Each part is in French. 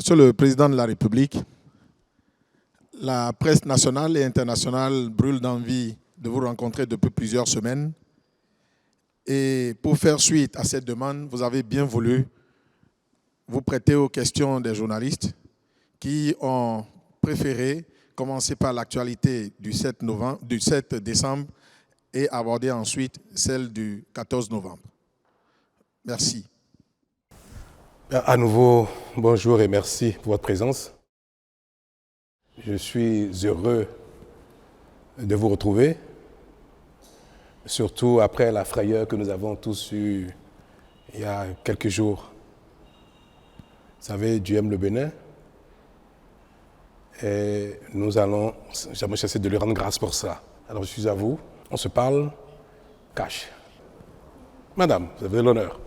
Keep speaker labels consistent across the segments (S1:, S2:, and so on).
S1: Monsieur le Président de la République, la presse nationale et internationale brûle d'envie de vous rencontrer depuis plusieurs semaines. Et pour faire suite à cette demande, vous avez bien voulu vous prêter aux questions des journalistes qui ont préféré commencer par l'actualité du 7 décembre et aborder ensuite celle du 14 novembre. Merci.
S2: À nouveau, bonjour et merci pour votre présence. Je suis heureux de vous retrouver, surtout après la frayeur que nous avons tous eue il y a quelques jours. Vous savez, Dieu aime le Bénin et nous allons jamais cesser de lui rendre grâce pour ça. Alors je suis à vous, on se parle cash. Madame, vous avez l'honneur.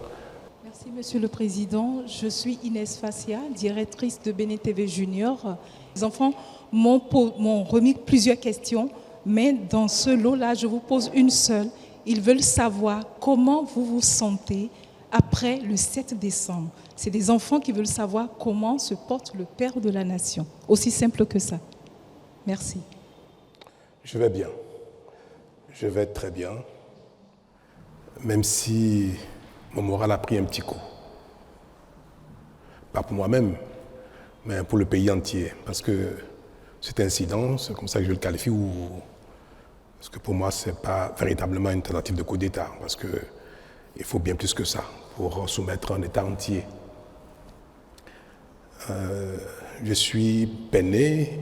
S3: Merci Monsieur le Président. Je suis Inès Fassia, directrice de Bénin TV Junior. Les enfants m'ont remis plusieurs questions, mais dans ce lot-là, je vous pose une seule. Ils veulent savoir comment vous vous sentez après le 7 décembre. C'est des enfants qui veulent savoir comment se porte le Père de la Nation. Aussi simple que ça. Merci.
S2: Je vais bien. Je vais très bien. Même si mon moral a pris un petit coup. Pas pour moi-même, mais pour le pays entier. Parce que cet incident, c'est comme ça que je le qualifie, parce que pour moi, ce n'est pas véritablement une tentative de coup d'État. Parce qu'il faut bien plus que ça pour soumettre un État entier. Je suis peiné,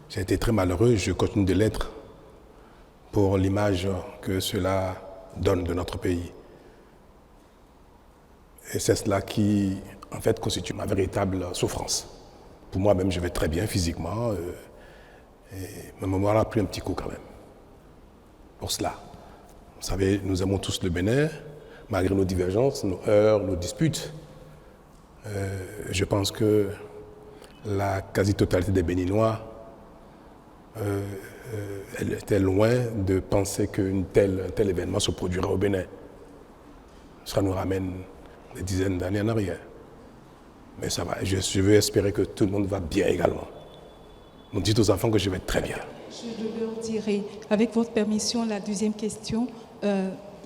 S2: j'ai été très malheureux, je continue de l'être pour l'image que cela donne de notre pays. Et c'est cela qui, en fait, constitue ma véritable souffrance. Pour moi-même, je vais très bien physiquement, et mon mémoire a pris un petit coup quand même. Pour cela. Vous savez, nous aimons tous le Bénin, malgré nos divergences, nos heurts, nos disputes. Je pense que la quasi-totalité des Béninois elle était loin de penser qu'un tel événement se produirait au Bénin. Ça nous ramène des dizaines d'années en arrière. Mais ça va, je veux espérer que tout le monde va bien également. On dit aux enfants que je vais très bien.
S3: Je leur dirai, avec votre permission, la deuxième question.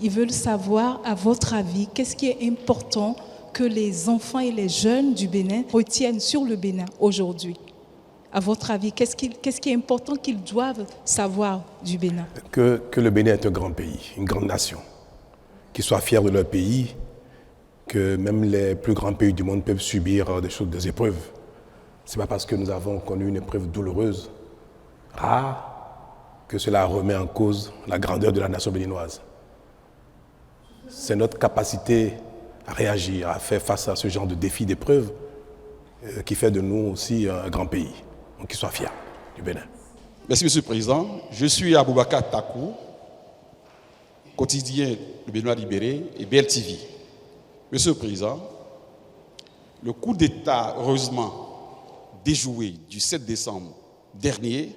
S3: Ils veulent savoir, à votre avis, qu'est-ce qui est important que les enfants et les jeunes du Bénin retiennent sur le Bénin aujourd'hui? À votre avis, qu'est-ce qui est important qu'ils doivent savoir du Bénin?
S2: Que le Bénin est un grand pays, une grande nation. Qu'ils soient fiers de leur pays, que même les plus grands pays du monde peuvent subir des épreuves. Ce n'est pas parce que nous avons connu une épreuve douloureuse, rare, que cela remet en cause la grandeur de la nation béninoise. C'est notre capacité à réagir, à faire face à ce genre de défis, d'épreuves, qui fait de nous aussi un grand pays. Donc qu'ils soient fiers du Bénin.
S4: Merci Monsieur le Président. Je suis Aboubakar Takou, quotidien Le Béninois Libéré et BLTV. Monsieur le Président, le coup d'État, heureusement déjoué du 7 décembre dernier,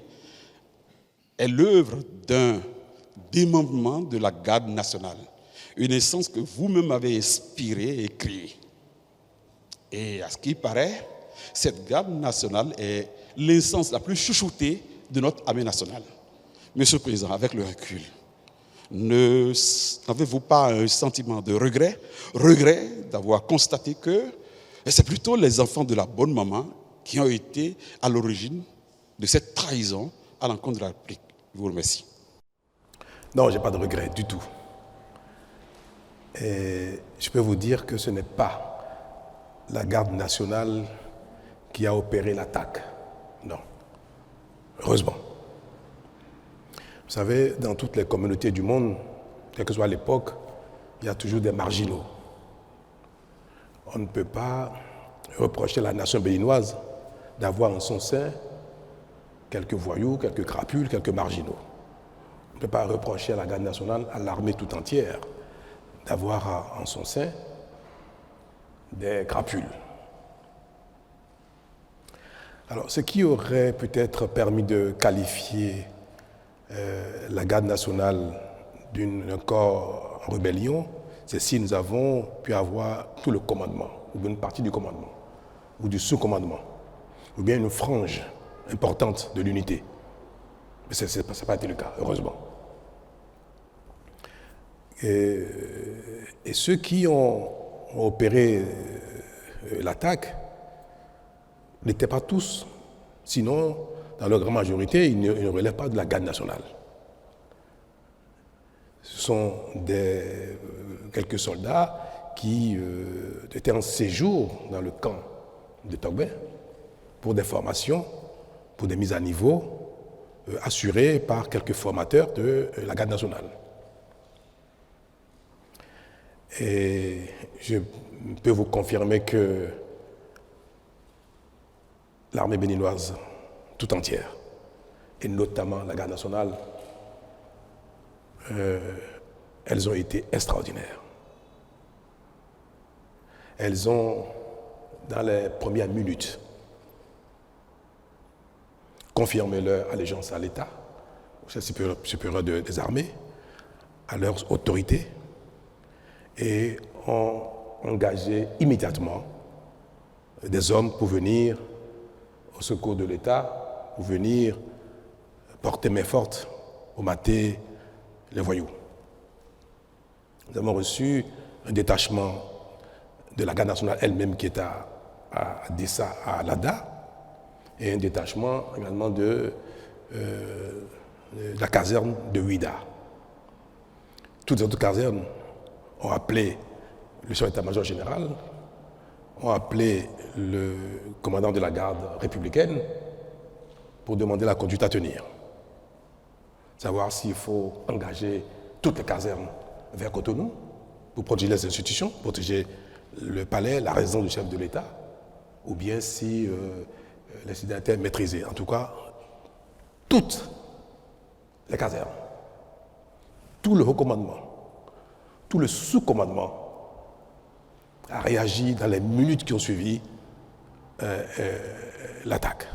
S4: est l'œuvre d'un démembrement de la garde nationale. Une essence que vous-même avez inspirée et créée. Et à ce qui paraît, cette garde nationale est l'essence la plus chouchoutée de notre armée nationale. Monsieur le Président, avec le recul, n'avez-vous pas un sentiment de regret d'avoir constaté que c'est plutôt les enfants de la bonne maman qui ont été à l'origine de cette trahison à l'encontre de la République? Je vous remercie.
S2: Non, je n'ai pas de regret du tout. Et je peux vous dire que ce n'est pas la garde nationale qui a opéré l'attaque. Non. Heureusement. Vous savez, dans toutes les communautés du monde, quelle que soit l'époque, il y a toujours des marginaux. On ne peut pas reprocher à la nation béninoise d'avoir en son sein quelques voyous, quelques crapules, quelques marginaux. On ne peut pas reprocher à la garde nationale, à l'armée tout entière, d'avoir en son sein des crapules. Alors, ce qui aurait peut-être permis de qualifier la garde nationale d'un corps en rébellion, c'est si nous avons pu avoir tout le commandement, ou une partie du commandement. ou du sous-commandement, ou bien une frange importante de l'unité. Mais ça n'a pas été le cas, heureusement. Et ceux qui ont opéré l'attaque n'étaient pas tous, sinon, dans leur grande majorité, ils ne relèvent pas de la garde nationale. Ce sont quelques soldats qui étaient en séjour dans le camp de Togbe pour des formations, pour des mises à niveau, assurées par quelques formateurs de la garde nationale. Et je peux vous confirmer que l'armée béninoise tout entière, et notamment la garde nationale, elles ont été extraordinaires. Elles ont, dans les premières minutes, confirmé leur allégeance à l'État, au chef supérieur des armées, à leurs autorités, et ont engagé immédiatement des hommes pour venir au secours de l'État, pour venir porter main forte au mater les voyous. Nous avons reçu un détachement de la garde nationale elle-même qui est à Dessa, à Lada, et un détachement également de la caserne de Ouida. Toutes les autres casernes ont appelé le chef d'état-major général, ont appelé le commandant de la garde républicaine pour demander la conduite à tenir. Savoir s'il faut engager toutes les casernes vers Cotonou pour protéger les institutions, protéger le palais, la résidence du chef de l'État, ou bien si l'incident était maîtrisé. En tout cas, toutes les casernes, tout le haut commandement, tout le sous-commandement a réagi dans les minutes qui ont suivi l'attaque.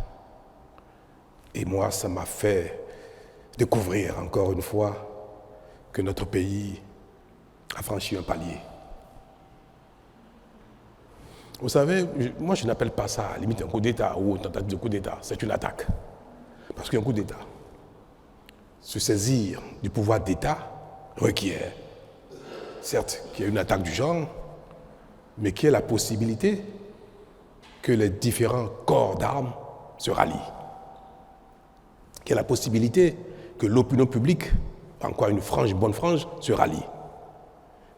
S2: Et moi, ça m'a fait découvrir encore une fois que notre pays a franchi un palier. Vous savez, moi je n'appelle pas ça limite un coup d'État ou une tentative de coup d'État, c'est une attaque. Parce qu'un coup d'État, se saisir du pouvoir d'État requiert, certes, qu'il y ait une attaque du genre, mais qu'il y ait la possibilité que les différents corps d'armes se rallient. Qu'il y ait la possibilité que l'opinion publique, encore une bonne frange, se rallie.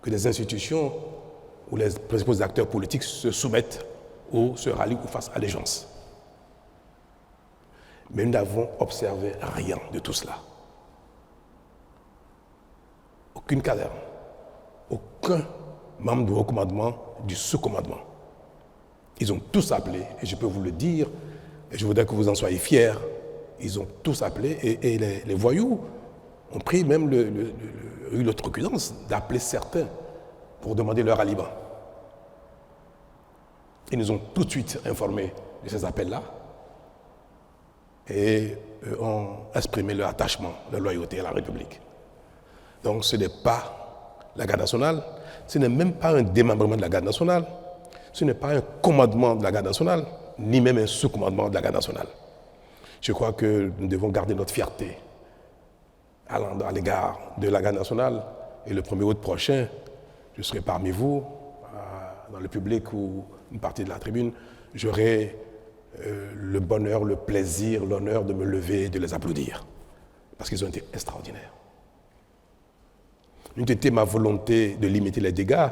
S2: Que les institutions ou les principaux acteurs politiques se soumettent ou se rallient ou fassent allégeance. Mais nous n'avons observé rien de tout cela. Aucune caserne, aucun membre du haut commandement, du sous-commandement. Ils ont tous appelé, et je peux vous le dire, et je voudrais que vous en soyez fiers, ils ont tous appelé, et les voyous ont pris même eu l'outrecuidance d'appeler certains pour demander leur ralliement. Ils nous ont tout de suite informés de ces appels-là et ont exprimé leur attachement, leur loyauté à la République. Donc ce n'est pas la garde nationale, ce n'est même pas un démembrement de la garde nationale, ce n'est pas un commandement de la garde nationale, ni même un sous-commandement de la garde nationale. Je crois que nous devons garder notre fierté à l'égard de la garde nationale. Et le 1er août prochain, je serai parmi vous, dans le public ou une partie de la tribune, j'aurai le bonheur, le plaisir, l'honneur de me lever et de les applaudir. Parce qu'ils ont été extraordinaires. Une était ma volonté de limiter les dégâts.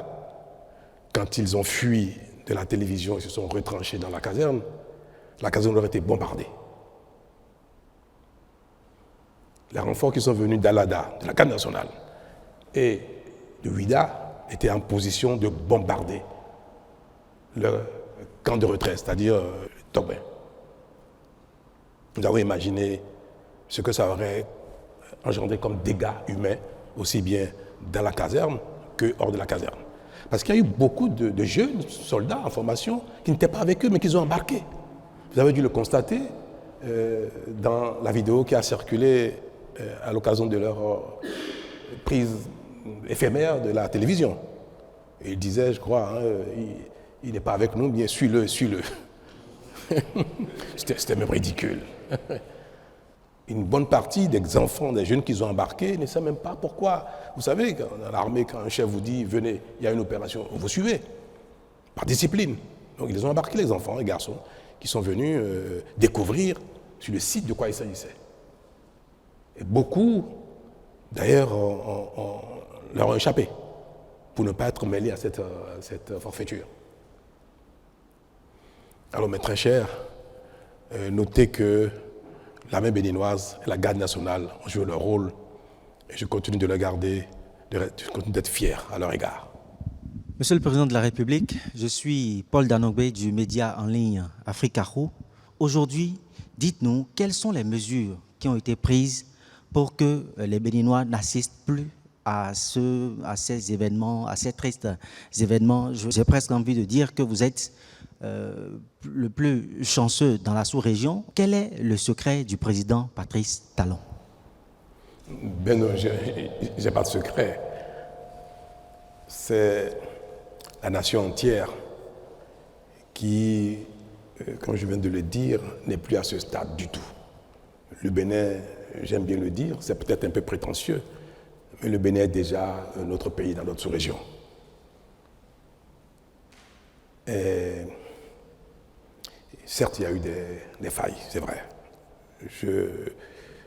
S2: Quand ils ont fui de la télévision et se sont retranchés dans la caserne leur a été bombardée. Les renforts qui sont venus d'Alada, de la garde nationale, et de Ouida étaient en position de bombarder le camp de retrait, c'est-à-dire Togbe. Nous avons imaginé ce que ça aurait engendré comme dégâts humains, aussi bien dans la caserne que hors de la caserne. Parce qu'il y a eu beaucoup de jeunes soldats en formation qui n'étaient pas avec eux, mais qui ont embarqué. Vous avez dû le constater dans la vidéo qui a circulé à l'occasion de leur prise éphémère de la télévision. Et il disait, je crois, il n'est pas avec nous, bien suis-le, suis-le. C'était même ridicule. Une bonne partie des enfants, des jeunes qu'ils ont embarqués ne savent même pas pourquoi. Vous savez, dans l'armée, quand un chef vous dit « venez, il y a une opération », vous suivez, par discipline. Donc ils ont embarqué les enfants, les garçons, qui sont venus découvrir sur le site de quoi il s'agissait. Et beaucoup, d'ailleurs, leur ont échappé pour ne pas être mêlés à cette forfaiture. Alors, mes très chers, notez que l'armée béninoise et la garde nationale ont joué leur rôle et je continue de le garder, je continue d'être fier à leur égard.
S5: Monsieur le Président de la République, je suis Paul Danogbe du média en ligne Africarou. Aujourd'hui, dites-nous quelles sont les mesures qui ont été prises pour que les Béninois n'assistent plus à ces événements, à ces tristes événements. J'ai presque envie de dire que vous êtes le plus chanceux dans la sous-région. Quel est le secret du président Patrice Talon?
S2: Ben non, je n'ai pas de secret. C'est la nation entière qui, comme je viens de le dire, n'est plus à ce stade du tout. Le Bénin, j'aime bien le dire, c'est peut-être un peu prétentieux, mais le Bénin est déjà un autre pays dans notre sous-région. Et certes, il y a eu des failles, c'est vrai. Je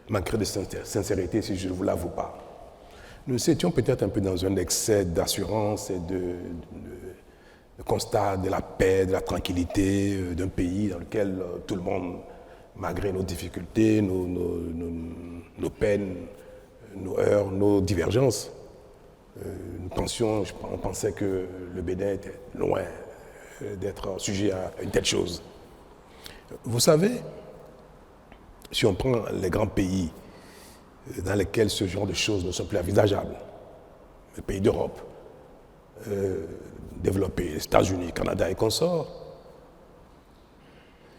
S2: manquerai de sincérité si je ne vous l'avoue pas. Nous étions peut-être un peu dans un excès d'assurance et de constat de la paix, de la tranquillité d'un pays dans lequel tout le monde, malgré nos difficultés, nos peines, nos heurts, nos divergences, on pensait que le Bénin était loin d'être sujet à une telle chose. Vous savez, si on prend les grands pays dans lesquels ce genre de choses ne sont plus envisageables, les pays d'Europe, développés, les États-Unis, Canada et consorts,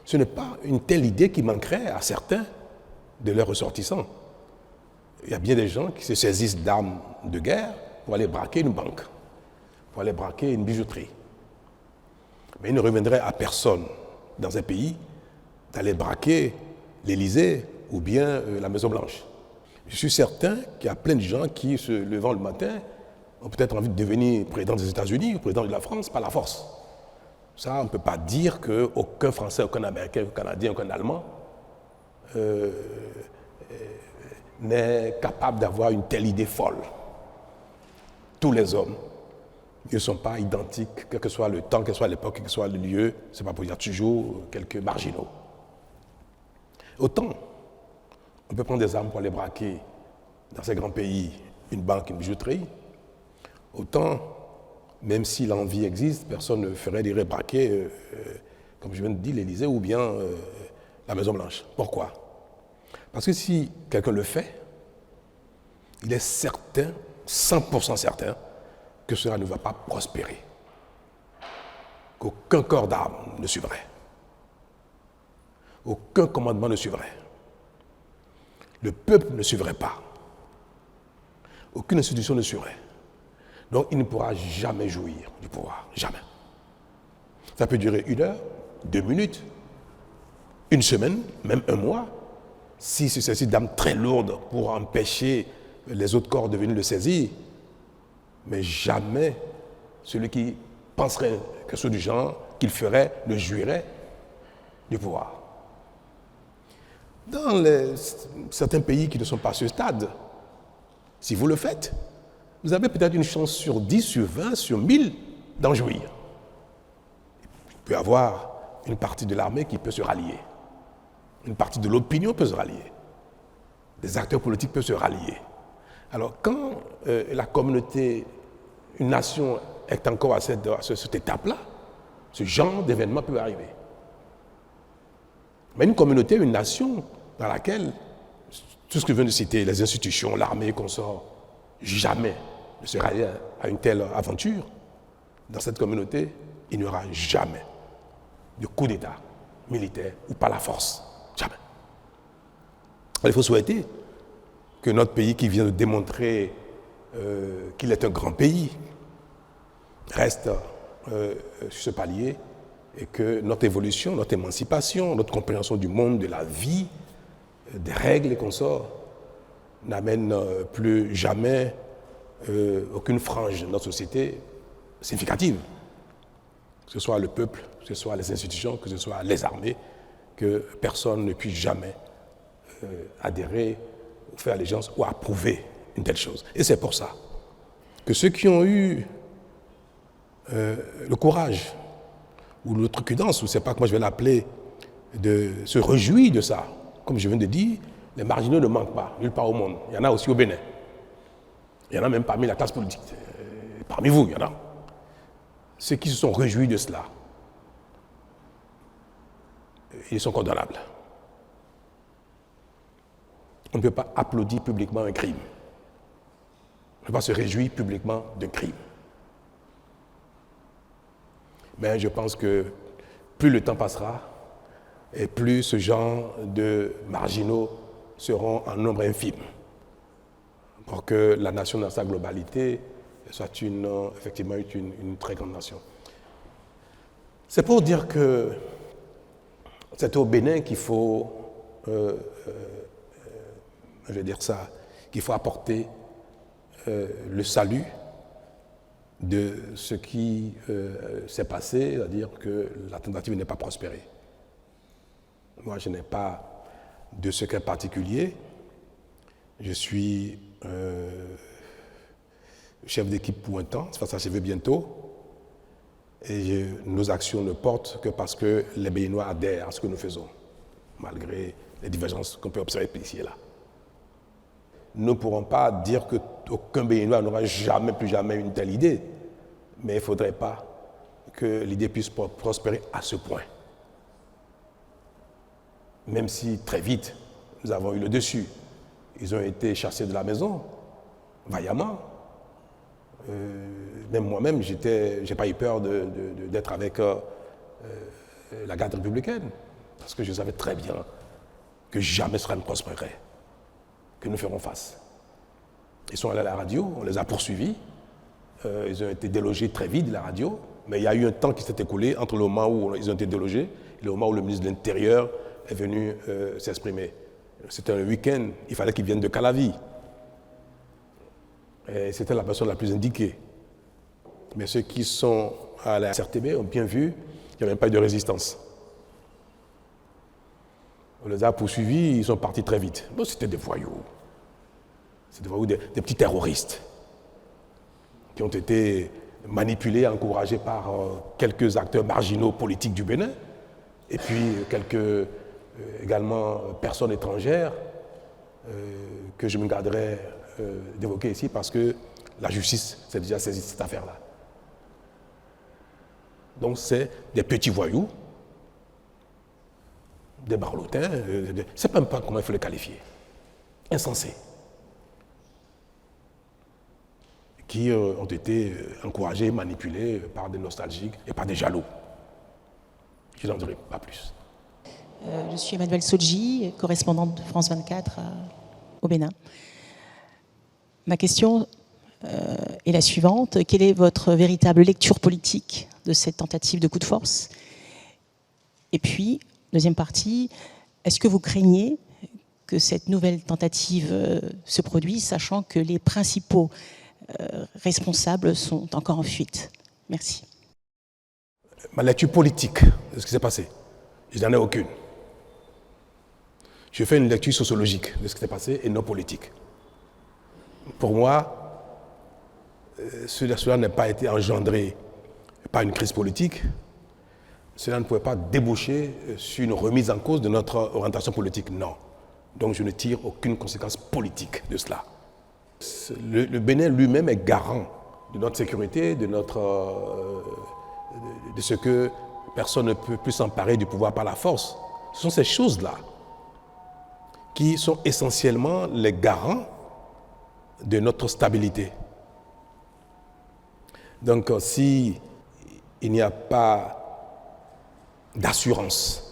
S2: ce n'est pas une telle idée qui manquerait à certains de leurs ressortissants. Il y a bien des gens qui se saisissent d'armes de guerre pour aller braquer une banque, pour aller braquer une bijouterie. Mais il ne reviendrait à personne dans un pays d'aller braquer l'Élysée ou bien la Maison-Blanche. Je suis certain qu'il y a plein de gens qui, se levant le matin, ont peut-être envie de devenir président des États-Unis ou président de la France par la force. Ça, on ne peut pas dire qu'aucun Français, aucun Américain, aucun Canadien, aucun Allemand n'est capable d'avoir une telle idée folle. Tous les hommes ne sont pas identiques, quel que soit le temps, quelle que soit l'époque, quel que soit le lieu, c'est pas pour dire toujours quelques marginaux. Autant, on peut prendre des armes pour aller braquer dans ces grands pays une banque, une bijouterie, autant, même si l'envie existe, personne ne ferait des braquer, comme je viens de dire, l'Élysée ou bien la Maison-Blanche. Pourquoi? Parce que si quelqu'un le fait, il est certain, 100% certain, que cela ne va pas prospérer. Qu'aucun corps d'armes ne suivrait. Aucun commandement ne suivrait. Le peuple ne suivrait pas. Aucune institution ne suivrait. Donc il ne pourra jamais jouir du pouvoir. Jamais. Ça peut durer 1 heure, 2 minutes, 1 semaine, même 1 mois, si c'est ceci d'armes très lourdes pour empêcher les autres corps de venir le saisir. Mais jamais celui qui penserait quelque chose du genre, qu'il ferait, ne jouirait du pouvoir. Dans certains pays qui ne sont pas à ce stade, si vous le faites, vous avez peut-être une chance sur 10, sur 20, sur 1000 d'en jouir. Il peut y avoir une partie de l'armée qui peut se rallier. Une partie de l'opinion peut se rallier. Des acteurs politiques peuvent se rallier. Alors quand la communauté, une nation est encore à cette étape-là, ce genre d'événement peut arriver. Mais une communauté, une nation dans laquelle, tout ce que je viens de citer, les institutions, l'armée, consorts, jamais ne se rallie à une telle aventure, dans cette communauté, il n'y aura jamais de coup d'État militaire ou par la force. Jamais. Alors, il faut souhaiter que notre pays qui vient de démontrer qu'il est un grand pays reste sur ce palier et que notre évolution, notre émancipation, notre compréhension du monde, de la vie, des règles et consorts n'amène plus jamais aucune frange de notre société significative. Que ce soit le peuple, que ce soit les institutions, que ce soit les armées, que personne ne puisse jamais adhérer ou faire allégeance ou approuver une telle chose. Et c'est pour ça que ceux qui ont eu le courage ou l'outrecuidance, ou je ne sais pas comment je vais l'appeler, de se réjouir de ça, comme je viens de dire, les marginaux ne manquent pas, nulle part au monde. Il y en a aussi au Bénin. Il y en a même parmi la classe politique. Parmi vous, il y en a. Ceux qui se sont réjouis de cela, ils sont condamnables. On ne peut pas applaudir publiquement un crime. On ne peut pas se réjouir publiquement d'un crime. Mais je pense que plus le temps passera, et plus ce genre de marginaux seront en nombre infime, pour que la nation dans sa globalité soit effectivement une très grande nation. C'est pour dire que c'est au Bénin qu'il faut, je vais dire ça, qu'il faut apporter le salut de ce qui s'est passé, c'est-à-dire que la tentative n'est pas prospérée. Moi, je n'ai pas de secret particulier. Je suis chef d'équipe pour un temps, ça va s'achever bientôt. Et nos actions ne portent que parce que les Béninois adhèrent à ce que nous faisons, malgré les divergences qu'on peut observer ici et là. Nous ne pourrons pas dire qu'aucun Béninois n'aura jamais, plus jamais une telle idée, mais il ne faudrait pas que l'idée puisse prospérer à ce point. Même si très vite, nous avons eu le dessus. Ils ont été chassés de la maison, vaillamment. Même moi-même, je n'ai pas eu peur d'être avec la garde républicaine, parce que je savais très bien que jamais cela ne prospérerait, que nous ferons face. Ils sont allés à la radio, on les a poursuivis, ils ont été délogés très vite de la radio, mais il y a eu un temps qui s'est écoulé entre le moment où ils ont été délogés et le moment où le ministre de l'Intérieur est venu s'exprimer. C'était un week-end, il fallait qu'ils viennent de Calavi. Et c'était la personne la plus indiquée. Mais ceux qui sont à la CRTB ont bien vu qu'il n'y avait pas eu de résistance. On les a poursuivis, ils sont partis très vite. Bon, c'était des voyous. C'était des voyous, des petits terroristes qui ont été manipulés, encouragés par quelques acteurs marginaux politiques du Bénin et puis quelques également personnes étrangères que je me garderai d'évoquer ici parce que la justice s'est déjà saisie de cette affaire-là. Donc c'est des petits voyous, des barlotins, je ne sais même pas comment il faut les qualifier, insensés, qui ont été encouragés, manipulés par des nostalgiques et par des jaloux. Je n'en dirai pas plus.
S6: Je suis Emmanuelle Sodji, correspondante de France 24 au Bénin. Ma question est la suivante. Quelle est votre véritable lecture politique de cette tentative de coup de force? Et puis, deuxième partie, est-ce que vous craignez que cette nouvelle tentative se produise, sachant que les principaux responsables sont encore en fuite? Merci.
S2: Ma lecture politique de ce qui s'est passé, je n'en ai aucune. Je fais une lecture sociologique de ce qui s'est passé et non politique. Pour moi, cela n'a pas été engendré par une crise politique. Cela ne pouvait pas déboucher sur une remise en cause de notre orientation politique. Non. Donc je ne tire aucune conséquence politique de cela. Le Bénin lui-même est garant de notre sécurité, de ce que personne ne peut plus s'emparer du pouvoir par la force. Ce sont ces choses-là qui sont essentiellement les garants de notre stabilité. Donc, si il n'y a pas d'assurance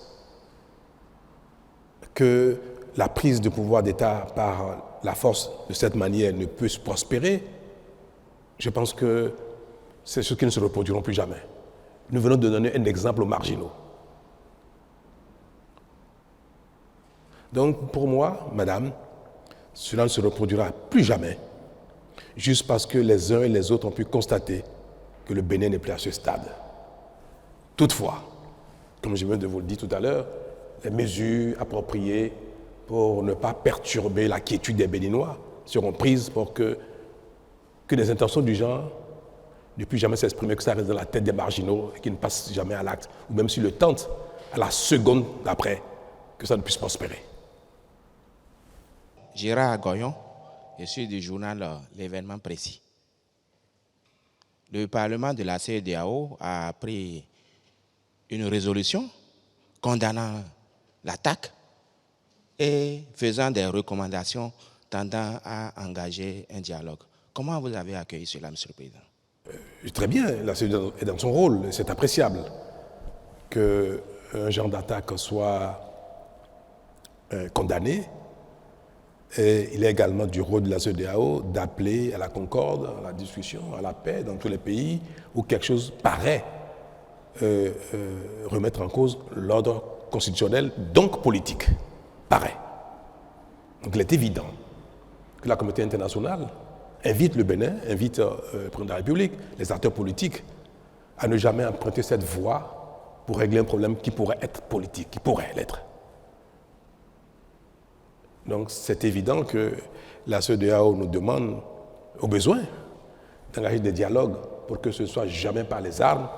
S2: que la prise de pouvoir d'État par la force de cette manière ne peut se prospérer, je pense que c'est ce qui ne se reproduiront plus jamais. Nous venons de donner un exemple aux marginaux. Donc, pour moi, madame, cela ne se reproduira plus jamais, juste parce que les uns et les autres ont pu constater que le Bénin n'est plus à ce stade. Toutefois, comme je viens de vous le dire tout à l'heure, les mesures appropriées pour ne pas perturber la quiétude des Béninois seront prises pour que des intentions du genre ne puissent jamais s'exprimer, que ça reste dans la tête des marginaux et qu'ils ne passent jamais à l'acte, ou même s'ils le tentent, à la seconde d'après, que ça ne puisse prospérer.
S7: Gérard Goyon, je suis du journal L'événement précis. Le Parlement de la CEDEAO a pris une résolution condamnant l'attaque et faisant des recommandations tendant à engager un dialogue. Comment vous avez accueilli cela, M. le Président?
S2: Très bien, la CEDEAO est dans son rôle, c'est appréciable qu'un genre d'attaque soit condamné. Et il est également du rôle de la CEDEAO d'appeler à la concorde, à la discussion, à la paix dans tous les pays où quelque chose paraît remettre en cause l'ordre constitutionnel, donc politique. Paraît. Donc il est évident que la communauté internationale invite le Bénin, invite le président de la République, les acteurs politiques, à ne jamais emprunter cette voie pour régler un problème qui pourrait être politique, qui pourrait l'être. Donc c'est évident que la CEDEAO nous demande, au besoin, d'engager des dialogues pour que ce ne soit jamais par les armes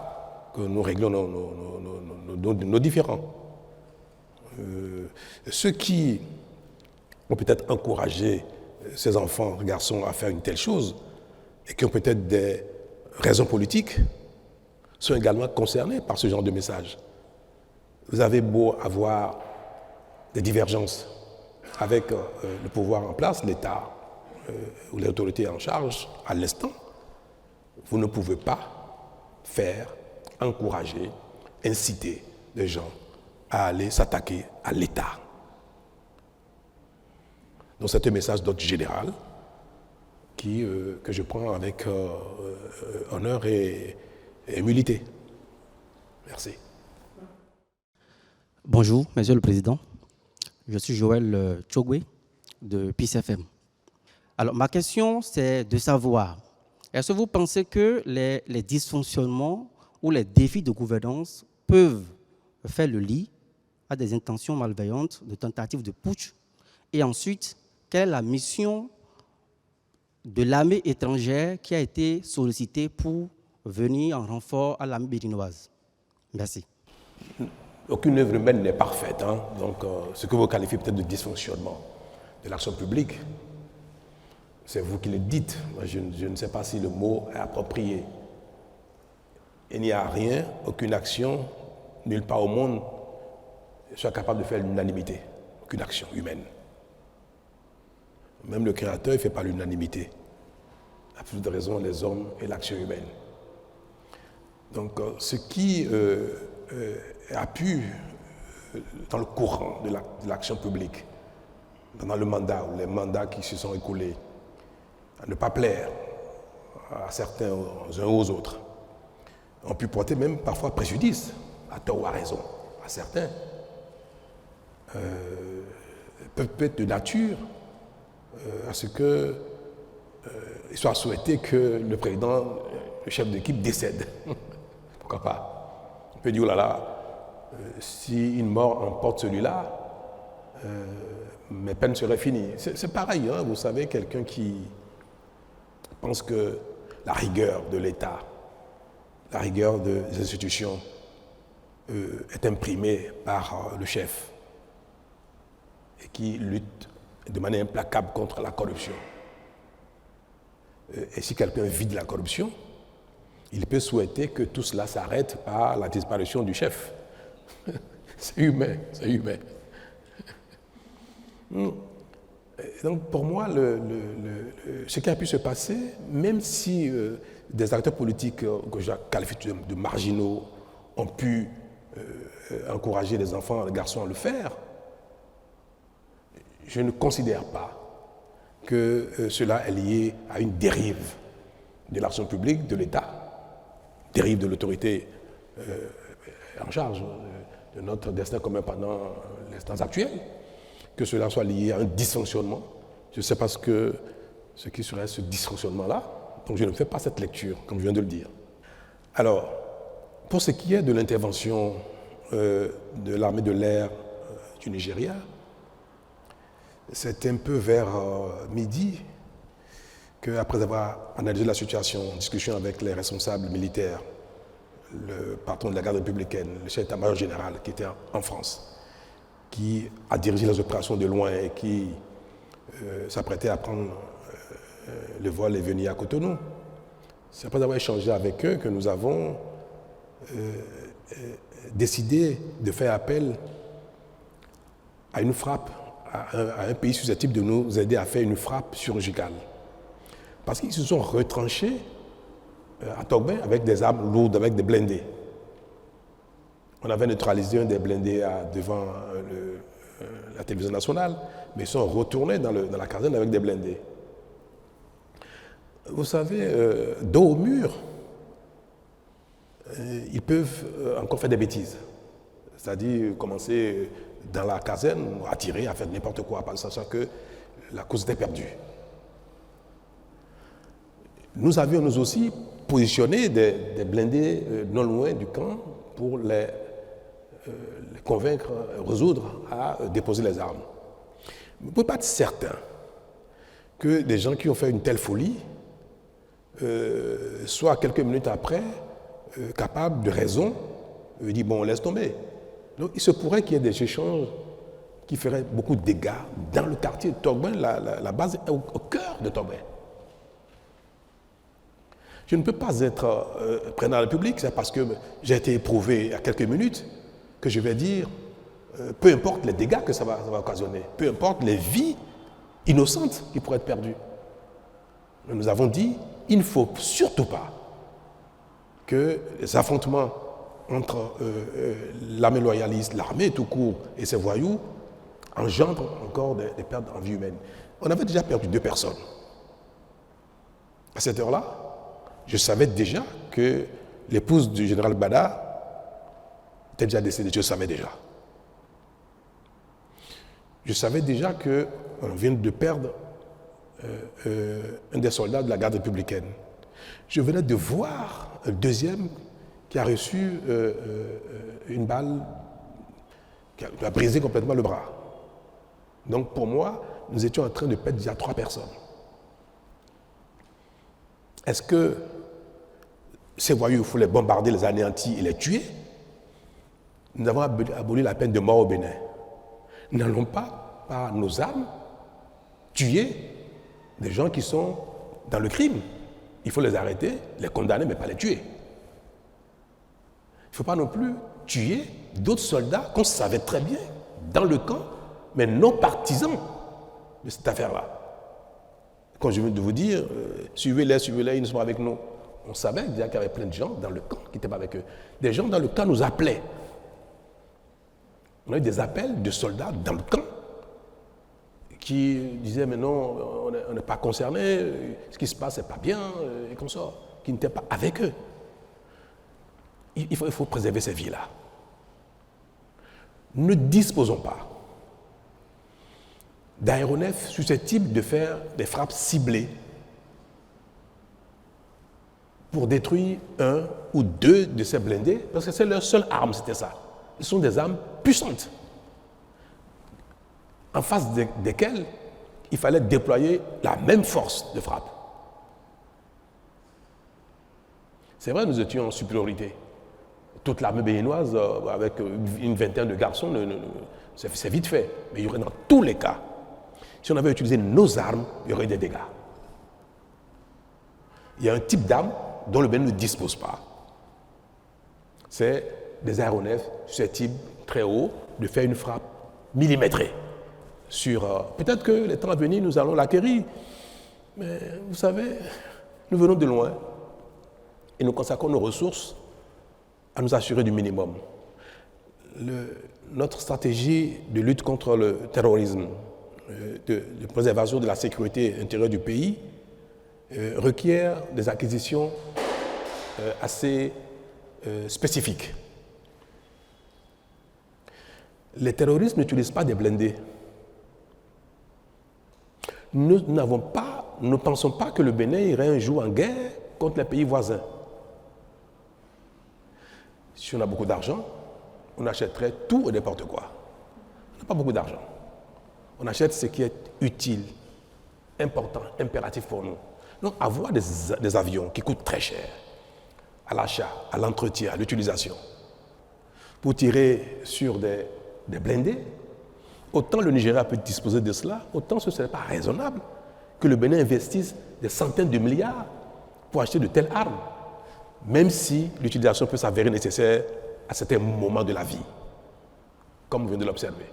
S2: que nous réglons nos différends. Ceux qui ont peut-être encouragé ces enfants, garçons, à faire une telle chose et qui ont peut-être des raisons politiques sont également concernés par ce genre de message. Vous avez beau avoir des divergences avec le pouvoir en place, l'État ou l'autorité en charge à l'instant, vous ne pouvez pas faire, encourager, inciter les gens à aller s'attaquer à l'État. Donc c'est un message d'ordre général que je prends avec honneur et humilité. Merci.
S8: Bonjour, Monsieur le Président. Je suis Joël Tchogwe de Peace FM. Alors, ma question, c'est de savoir, est-ce que vous pensez que les dysfonctionnements ou les défis de gouvernance peuvent faire le lit à des intentions malveillantes, de tentatives de putsch? Et ensuite, quelle est la mission de l'armée étrangère qui a été sollicitée pour venir en renfort à l'armée béninoise? Merci.
S2: Aucune œuvre humaine n'est parfaite. Hein? Donc, ce que vous qualifiez peut-être de dysfonctionnement de l'action publique, c'est vous qui le dites. Moi, je ne sais pas si le mot est approprié. Il n'y a rien, aucune action, nulle part au monde, soit capable de faire l'unanimité. Aucune action humaine. Même le Créateur ne fait pas l'unanimité. À plus de raison, les hommes et l'action humaine. Donc, ce qui a pu, dans le courant de l'action publique, pendant le mandat ou les mandats qui se sont écoulés, à ne pas plaire à certains, aux uns aux autres, ont pu porter même parfois préjudice, à tort ou à raison, à certains, peuvent être de nature à ce qu'il soit souhaité que le président, le chef d'équipe décède. Pourquoi pas? On peut dire, oh là là, si une mort emporte celui-là, mes peines seraient finies. C'est pareil, hein, vous savez, quelqu'un qui pense que la rigueur de l'État, la rigueur des institutions est imprimée par le chef et qui lutte de manière implacable contre la corruption. Et si quelqu'un vide la corruption, il peut souhaiter que tout cela s'arrête par la disparition du chef. C'est humain, c'est humain. Donc pour moi, ce qui a pu se passer, même si des acteurs politiques que je qualifie de marginaux ont pu encourager les enfants, les garçons à le faire, je ne considère pas que cela est lié à une dérive de l'action publique, de l'État, dérive de l'autorité en charge de notre destin commun pendant l'instant actuel, que cela soit lié à un dysfonctionnement. Je ne sais pas ce qui serait ce dysfonctionnement-là, donc je ne fais pas cette lecture, comme je viens de le dire. Alors, pour ce qui est de l'intervention de l'armée de l'air du Nigeria, c'est un peu vers midi qu'après avoir analysé la situation, en discussion avec les responsables militaires, le patron de la garde républicaine, le chef d'état-major général qui était en France, qui a dirigé les opérations de loin et qui s'apprêtait à prendre le vol et venir à Cotonou. C'est après avoir échangé avec eux que nous avons décidé de faire appel à une frappe, à un pays susceptible de nous aider à faire une frappe chirurgicale. Parce qu'ils se sont retranchés à Togbin avec des armes lourdes, avec des blindés. On avait neutralisé un des blindés devant la télévision nationale, mais ils sont retournés dans la caserne avec des blindés. Vous savez, dos au mur, ils peuvent encore faire des bêtises. C'est-à-dire commencer dans la caserne, à tirer, à faire n'importe quoi, en sachant que la cause était perdue. Nous avions nous aussi positionné des blindés non loin du camp pour les convaincre, résoudre à déposer les armes. Vous ne pouvez pas être certain que des gens qui ont fait une telle folie soient quelques minutes après capables de raison, dire bon, laisse tomber. Donc il se pourrait qu'il y ait des échanges qui feraient beaucoup de dégâts dans le quartier de Togbin. La base est au cœur de Togbin. Je ne peux pas être président de la République, c'est parce que j'ai été éprouvé il y a quelques minutes que je vais dire, peu importe les dégâts que ça va occasionner, peu importe les vies innocentes qui pourraient être perdues. Nous avons dit, il ne faut surtout pas que les affrontements entre l'armée loyaliste, l'armée tout court et ces voyous engendrent encore des pertes en vie humaine. On avait déjà perdu 2 personnes. À cette heure-là, je savais déjà que l'épouse du général Bada était déjà décédée, je le savais déjà. Je savais déjà qu'on vient de perdre un des soldats de la garde républicaine. Je venais de voir un deuxième qui a reçu une balle qui a brisé complètement le bras. Donc pour moi, nous étions en train de perdre déjà 3 personnes. Est-ce que ces voyous, il faut les bombarder, les anéantir et les tuer? Nous avons aboli la peine de mort au Bénin. Nous n'allons pas, par nos armes, tuer des gens qui sont dans le crime. Il faut les arrêter, les condamner, mais pas les tuer. Il ne faut pas non plus tuer d'autres soldats qu'on savait très bien dans le camp, mais non partisans de cette affaire-là. Quand je viens de vous dire, suivez-les, ils sont avec nous. On savait déjà qu'il y avait plein de gens dans le camp qui n'étaient pas avec eux. Des gens dans le camp nous appelaient. On a eu des appels de soldats dans le camp qui disaient, mais non, on n'est pas concernés, ce qui se passe, c'est pas bien, et comme ça, qui n'étaient pas avec eux. Il faut préserver ces vies-là. Ne disposons pas d'aéronefs susceptibles de faire des frappes ciblées pour détruire 1 ou 2 de ces blindés, parce que c'est leur seule arme, c'était ça. Ce sont des armes puissantes, en face desquelles il fallait déployer la même force de frappe. C'est vrai, nous étions en supériorité. Toute l'armée béninoise, avec une vingtaine de garçons, c'est vite fait. Mais il y aurait dans tous les cas, si on avait utilisé nos armes, il y aurait eu des dégâts. Il y a un type d'arme dont le Bénin ne dispose pas. C'est des aéronefs susceptibles, très haut, de faire une frappe millimétrée. Peut-être que les temps à venir, nous allons l'acquérir. Mais vous savez, nous venons de loin et nous consacrons nos ressources à nous assurer du minimum. Notre stratégie de lutte contre le terrorisme, de préservation de la sécurité intérieure du pays, requiert des acquisitions assez spécifique. Les terroristes n'utilisent pas des blindés. Nous ne pensons pas que le Bénin irait un jour en guerre contre les pays voisins. Si on a beaucoup d'argent, on achèterait tout et n'importe quoi. On n'a pas beaucoup d'argent. On achète ce qui est utile, important, impératif pour nous. Donc avoir des avions qui coûtent très cher, à l'achat, à l'entretien, à l'utilisation, pour tirer sur des blindés, autant le Nigeria peut disposer de cela, autant ce ne serait pas raisonnable que le Bénin investisse des centaines de milliards pour acheter de telles armes, même si l'utilisation peut s'avérer nécessaire à certains moments de la vie, comme vous venez de l'observer.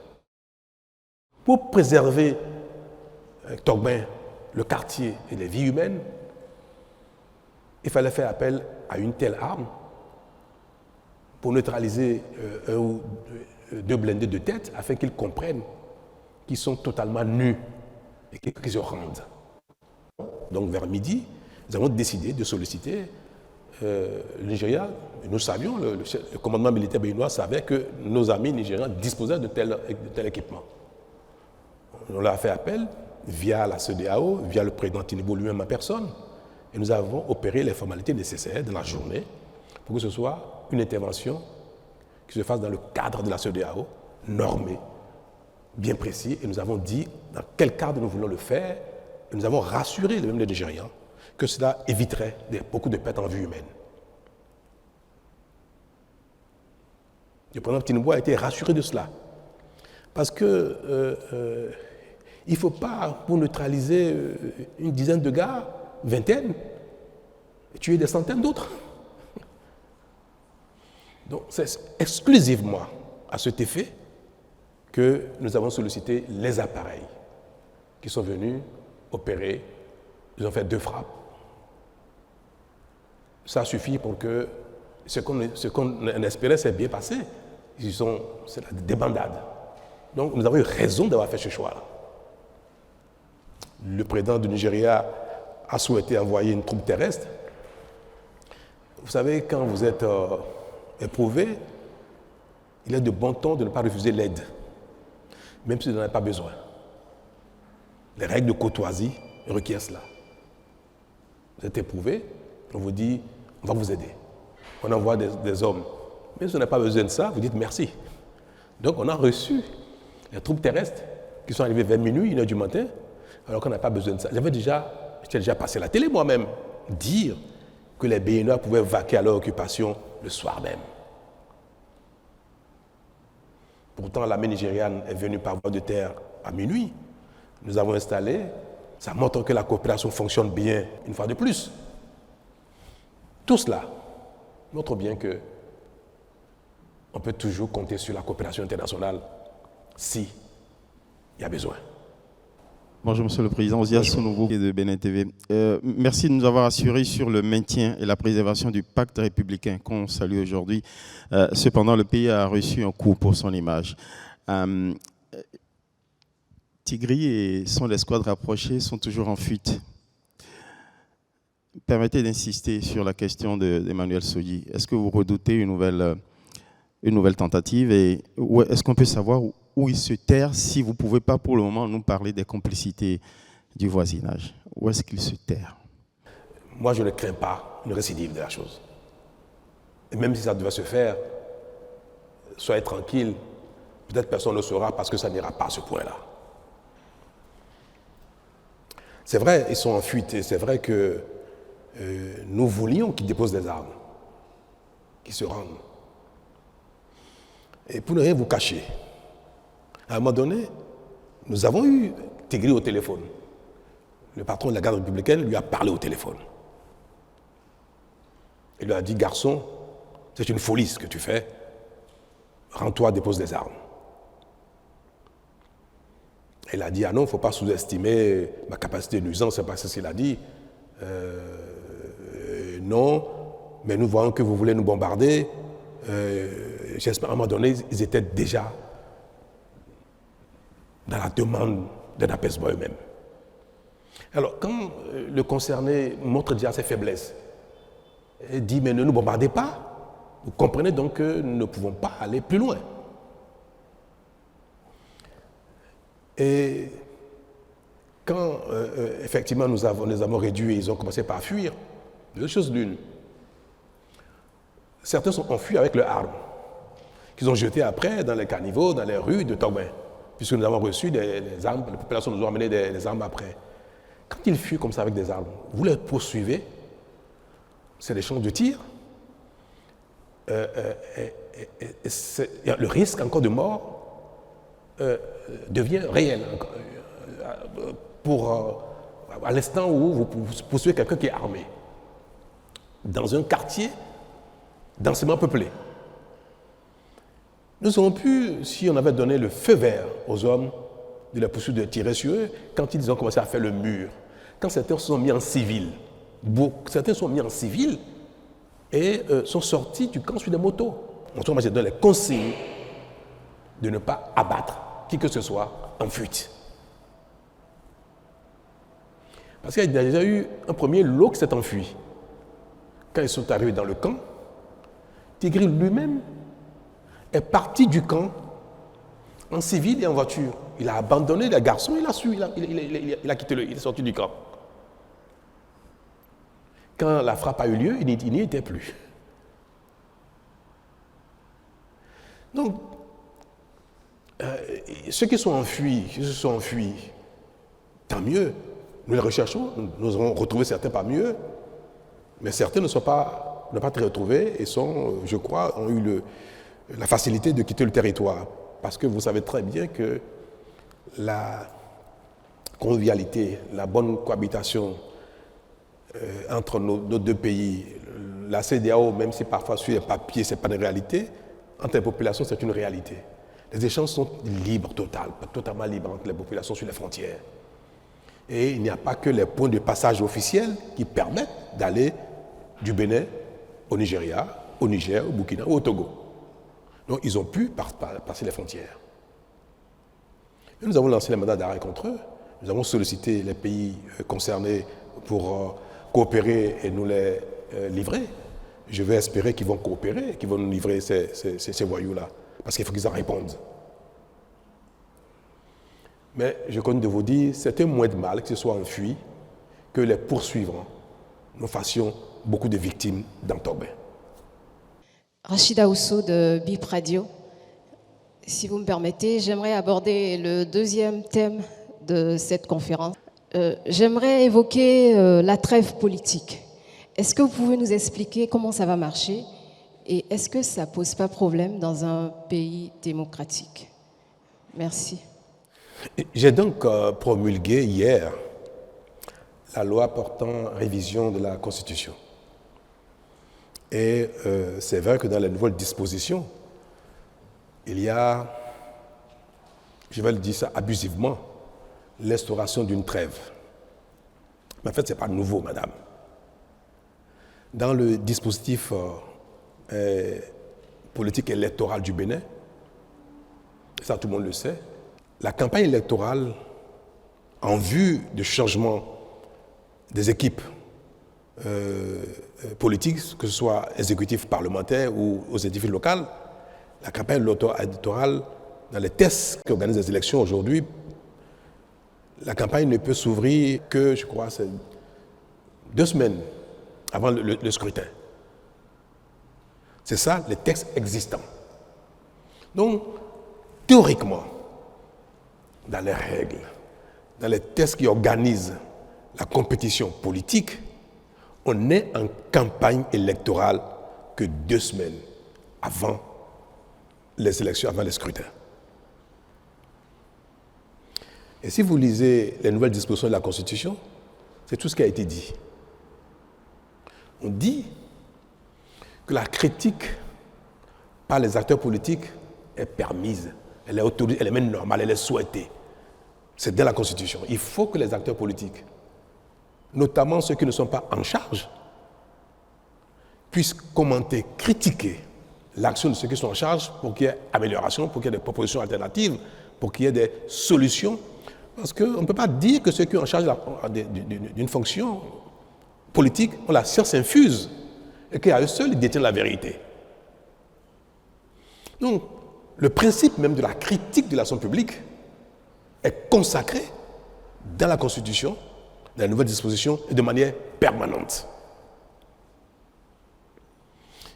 S2: Pour préserver Togben, le quartier et les vies humaines, il fallait faire appel à une telle arme pour neutraliser un ou deux blindés de tête afin qu'ils comprennent qu'ils sont totalement nus et qu'ils se rendent. Donc vers midi, nous avons décidé de solliciter le Nigeria. Nous savions, le commandement militaire béninois savait que nos amis nigérians disposaient de tel équipement. On leur a fait appel via la CEDEAO, via le président Tinubu lui-même en personne, et nous avons opéré les formalités nécessaires dans la journée pour que ce soit une intervention qui se fasse dans le cadre de la CEDEAO, normée, bien précis, et nous avons dit dans quel cadre nous voulons le faire, et nous avons rassuré même les Nigérians que cela éviterait beaucoup de pertes en vie humaine. Le président Tinubu a été rassuré de cela, parce que il ne faut pas, pour neutraliser une dizaine de gars, vingtaine, tuer des centaines d'autres. Donc c'est exclusivement à cet effet que nous avons sollicité les appareils qui sont venus opérer. Ils ont fait 2 frappes. Ça suffit pour que ce qu'on espérait s'est bien passé. C'est la débandade. Donc nous avons eu raison d'avoir fait ce choix-là. Le président du Nigeria a souhaité envoyer une troupe terrestre. Vous savez, quand vous êtes éprouvé, il est de bon ton de ne pas refuser l'aide, même si vous n'en avez pas besoin. Les règles de courtoisie requièrent cela. Vous êtes éprouvé, on vous dit, on va vous aider. On envoie des hommes. Même si on n'a pas besoin de ça, vous dites merci. Donc on a reçu les troupes terrestres qui sont arrivées vers minuit, 1h du matin, alors qu'on n'a pas besoin de ça. J'étais déjà passé à la télé moi-même, dire que les Béninois pouvaient vaquer à leur occupation le soir même. Pourtant, l'armée nigériane est venue par voie de terre à minuit. Nous avons installé, ça montre que la coopération fonctionne bien une fois de plus. Tout cela montre bien que on peut toujours compter sur la coopération internationale si il y a besoin.
S9: Bonjour Monsieur le Président, Ozia Sounouveau de Bénin TV. Merci de nous avoir assuré sur le maintien et la préservation du pacte républicain qu'on salue aujourd'hui. Cependant, le pays a reçu un coup pour son image. Tigri et son escouade rapprochée sont toujours en fuite. Permettez d'insister sur la question d'Emmanuel Sodji. Est-ce que vous redoutez une nouvelle tentative et est-ce qu'on peut savoir où il se terre, si vous ne pouvez pas pour le moment nous parler des complicités du voisinage? Où est-ce qu'il se terre?
S2: Moi, je ne crains pas une récidive de la chose. Et même si ça devait se faire, soyez tranquille, peut-être personne ne le saura parce que ça n'ira pas à ce point-là. C'est vrai, ils sont en fuite et c'est vrai que nous voulions qu'ils déposent des armes, qu'ils se rendent. Et pour ne rien vous cacher, à un moment donné, nous avons eu Tigri au téléphone. Le patron de la garde républicaine lui a parlé au téléphone. Il lui a dit, garçon, c'est une folie ce que tu fais. Rends-toi, dépose des armes. Il a dit, ah non, il ne faut pas sous-estimer ma capacité de nuisance, c'est pas ce qu'il a dit. Non, mais nous voyons que vous voulez nous bombarder. J'espère, à un moment donné, ils étaient déjà dans la demande d'un apaisement eux-mêmes. Alors, quand le concerné montre déjà ses faiblesses, il dit, mais ne nous bombardez pas, Vous comprenez donc que nous ne pouvons pas aller plus loin. Et quand effectivement nous avons réduit, ils ont commencé par fuir, deux choses l'une. Certains ont fui avec leurs armes, qu'ils ont jetées après dans les caniveaux, dans les rues de Togben, puisque nous avons reçu des armes, la population nous a amené des armes après. Quand ils fuient comme ça avec des armes, vous les poursuivez, c'est des champs de tir, le risque encore de mort devient réel. À l'instant où vous poursuivez quelqu'un qui est armé, dans un quartier densément peuplé. Nous aurions pu, si on avait donné le feu vert aux hommes, de les poursuivre, de tirer sur eux, quand ils ont commencé à faire le mur, quand certains se sont mis en civil, certains sont mis en civil et sont sortis du camp sur des motos. Moi, j'ai donné les consignes de ne pas abattre qui que ce soit en fuite. Parce qu'il y a déjà eu un premier lot qui s'est enfui. Quand ils sont arrivés dans le camp, Tigri lui-même est parti du camp en civil et en voiture. Il a abandonné les garçons, il a quitté, il est sorti du camp. Quand la frappe a eu lieu, il n'y était plus. Donc, ceux qui se sont enfuis, tant mieux. Nous les recherchons, nous avons retrouvé certains parmi eux, mais certains n'ont pas été retrouvés et je crois, ont eu la facilité de quitter le territoire. Parce que vous savez très bien que la convivialité, la bonne cohabitation entre nos deux pays, la CEDEAO, même si parfois sur les papiers, ce n'est pas une réalité, entre les populations, c'est une réalité. Les échanges sont libres, totalement libres entre les populations sur les frontières. Et il n'y a pas que les points de passage officiels qui permettent d'aller du Bénin au Nigeria, au Niger, au Burkina ou au Togo. Donc ils ont pu passer les frontières. Et nous avons lancé les mandats d'arrêt contre eux. Nous avons sollicité les pays concernés pour coopérer et nous les livrer. Je vais espérer qu'ils vont coopérer, qu'ils vont nous livrer ces voyous-là. Parce qu'il faut qu'ils en répondent. Mais je compte de vous dire, c'était moins de mal qu'ils se soient enfuis que les poursuivants. Nous fassions beaucoup de victimes dans Togben.
S10: Rachida Ousso de BIP Radio. Si vous me permettez, j'aimerais aborder le deuxième thème de cette conférence. J'aimerais évoquer la trêve politique. Est-ce que vous pouvez nous expliquer comment ça va marcher et est-ce que ça ne pose pas problème dans un pays démocratique? Merci.
S2: J'ai donc promulgué hier la loi portant révision de la Constitution. Et c'est vrai que dans les nouvelles dispositions, il y a, je vais le dire ça abusivement, l'instauration d'une trêve. Mais en fait, ce n'est pas nouveau, madame. Dans le dispositif politique électoral du Bénin, ça tout le monde le sait, la campagne électorale en vue du changement des équipes politiques, que ce soit exécutif parlementaire ou aux exécutifs locaux, la campagne électorale, dans les tests qui organisent les élections aujourd'hui, la campagne ne peut s'ouvrir que, je crois, c'est 2 semaines avant le scrutin. C'est ça, les textes existants. Donc, théoriquement, dans les règles, dans les tests qui organisent la compétition politique, on n'est en campagne électorale que 2 semaines avant les élections, avant les scrutins. Et si vous lisez les nouvelles dispositions de la Constitution, c'est tout ce qui a été dit. On dit que la critique par les acteurs politiques est permise, elle est autorisée, elle est même normale, elle est souhaitée. C'est dans la Constitution. Il faut que les acteurs politiques, notamment ceux qui ne sont pas en charge, puissent commenter, critiquer l'action de ceux qui sont en charge pour qu'il y ait amélioration, pour qu'il y ait des propositions alternatives, pour qu'il y ait des solutions. Parce qu'on ne peut pas dire que ceux qui sont en charge d'une fonction politique ont la science infuse et qu'à eux seuls, ils détiennent la vérité. Donc, le principe même de la critique de l'action publique est consacré dans la Constitution, dans les nouvelles dispositions, et de manière permanente.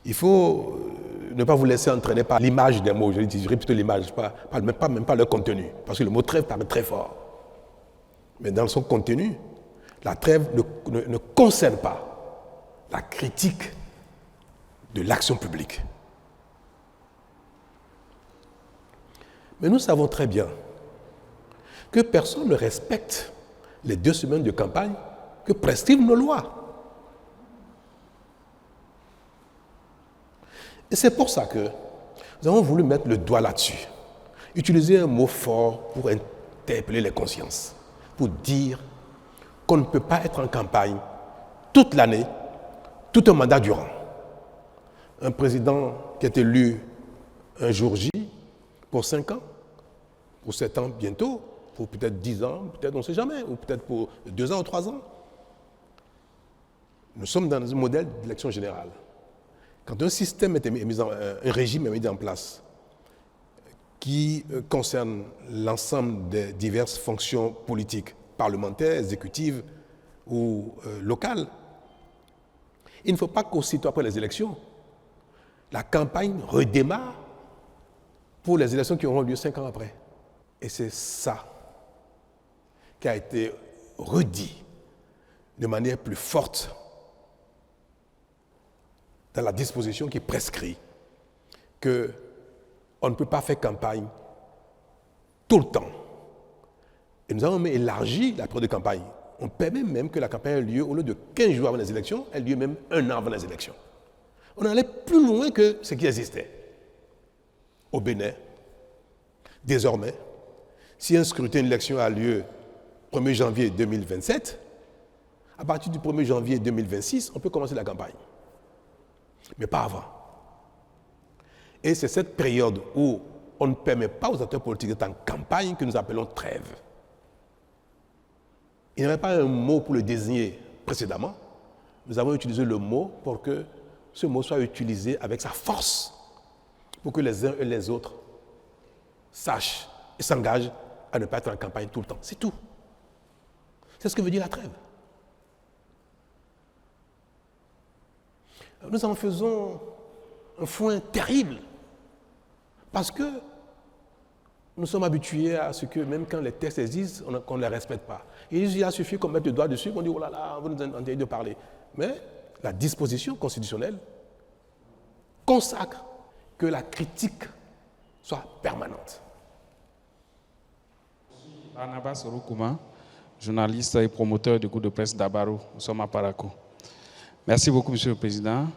S2: Il faut ne pas vous laisser entraîner par l'image des mots. Je dirais plutôt l'image, même pas leur contenu. Parce que le mot trêve paraît très fort. Mais dans son contenu, la trêve ne concerne pas la critique de l'action publique. Mais nous savons très bien que personne ne respecte les 2 semaines de campagne que prescrivent nos lois. Et c'est pour ça que nous avons voulu mettre le doigt là-dessus, utiliser un mot fort pour interpeller les consciences, pour dire qu'on ne peut pas être en campagne toute l'année, tout un mandat durant. Un président qui est élu un jour J pour 5 ans, pour 7 ans bientôt, pour peut-être 10 ans, peut-être on ne sait jamais, ou peut-être pour 2 ans ou 3 ans. Nous sommes dans un modèle d'élection générale. Quand un système un régime est mis en place qui concerne l'ensemble des diverses fonctions politiques, parlementaires, exécutives ou locales, il ne faut pas qu'aussitôt après les élections, la campagne redémarre pour les élections qui auront lieu 5 ans après. Et c'est ça qui a été redit de manière plus forte dans la disposition qui prescrit qu'on ne peut pas faire campagne tout le temps. Et nous avons même élargi la période de campagne. On permet même que la campagne ait lieu, au lieu de 15 jours avant les élections, elle ait lieu même 1 an avant les élections. On allait plus loin que ce qui existait. Au Bénin, désormais, si un scrutin d'élection a lieu 1er janvier 2027, à partir du 1er janvier 2026, on peut commencer la campagne. Mais pas avant. Et c'est cette période où on ne permet pas aux acteurs politiques d'être en campagne que nous appelons trêve. Il n'y avait pas un mot pour le désigner précédemment. Nous avons utilisé le mot pour que ce mot soit utilisé avec sa force, pour que les uns et les autres sachent et s'engagent à ne pas être en campagne tout le temps. C'est tout. C'est ce que veut dire la trêve. Nous en faisons un foin terrible parce que nous sommes habitués à ce que même quand les textes existent, qu'on ne les respecte pas. Il a suffi qu'on mette le doigt dessus, qu'on dit « oh là là, vous nous entendez de parler ». Mais la disposition constitutionnelle consacre que la critique soit permanente.
S11: Barnabas Orokouma, journaliste et promoteur du groupe de presse d'Abaro. Nous sommes à Parakou. Merci beaucoup, Monsieur le Président.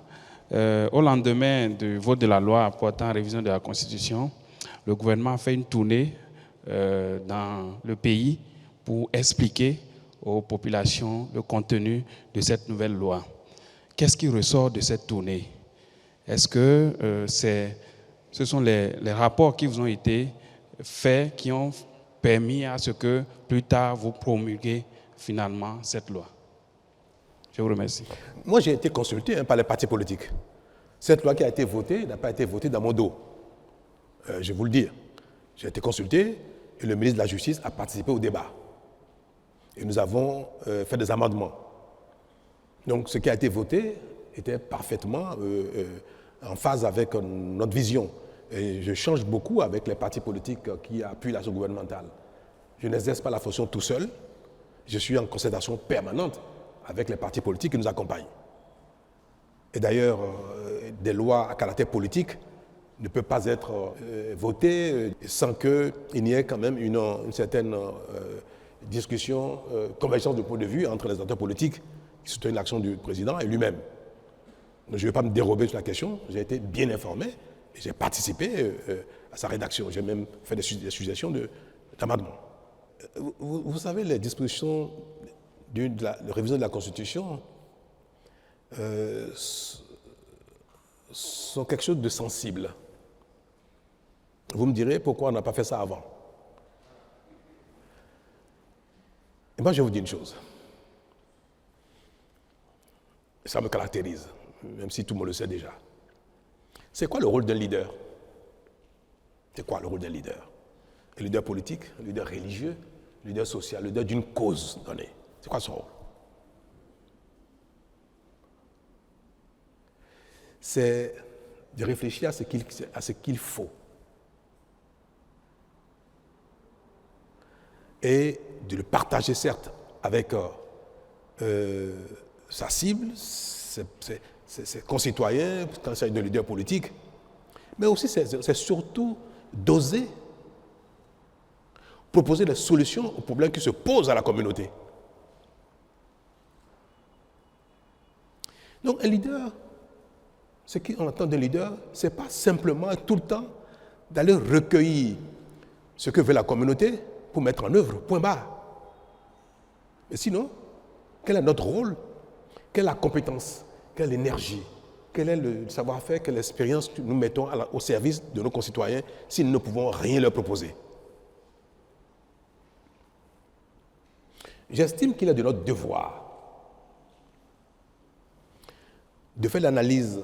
S11: Au lendemain du vote de la loi portant révision de la Constitution, le gouvernement a fait une tournée dans le pays pour expliquer aux populations le contenu de cette nouvelle loi. Qu'est-ce qui ressort de cette tournée? Est-ce que ce sont les rapports qui vous ont été faits qui ont permis à ce que plus tard vous promulguez finalement cette loi? Je vous remercie.
S2: Moi, j'ai été consulté par les partis politiques. Cette loi qui a été votée n'a pas été votée dans mon dos. Je vais vous le dire. J'ai été consulté et le ministre de la Justice a participé au débat. Et nous avons fait des amendements. Donc, ce qui a été voté était parfaitement en phase avec notre vision. Et je change beaucoup avec les partis politiques qui appuient l'action gouvernementale. Je n'exerce pas la fonction tout seul. Je suis en concertation permanente avec les partis politiques qui nous accompagnent. Et d'ailleurs, des lois à caractère politique ne peuvent pas être votées sans qu'il n'y ait quand même une certaine discussion, convergence de point de vue entre les acteurs politiques qui soutiennent l'action du président et lui-même. Donc, je ne vais pas me dérober sur la question, j'ai été bien informé et j'ai participé à sa rédaction. J'ai même fait des suggestions d'amendements. Vous savez, les dispositions de la révision de la Constitution sont quelque chose de sensible. Vous me direz pourquoi on n'a pas fait ça avant. Et moi, je vais vous dire une chose. Et ça me caractérise, même si tout le monde le sait déjà. C'est quoi le rôle d'un leader? C'est quoi le rôle d'un leader? Un leader politique, un leader religieux, un leader social, un leader d'une cause donnée. C'est quoi son rôle? C'est de réfléchir à ce qu'il faut et de le partager, certes, avec sa cible, ses concitoyens, quand il s'agit de leaders politiques, mais aussi c'est surtout d'oser proposer des solutions aux problèmes qui se posent à la communauté. Donc un leader, ce qu'on attend d'un leader, ce n'est pas simplement tout le temps d'aller recueillir ce que veut la communauté pour mettre en œuvre, point barre. Mais sinon, quel est notre rôle? Quelle est la compétence? Quelle est l'énergie? Quel est le savoir-faire? Quelle expérience nous mettons au service de nos concitoyens si nous ne pouvons rien leur proposer? J'estime qu'il est de notre devoir de faire l'analyse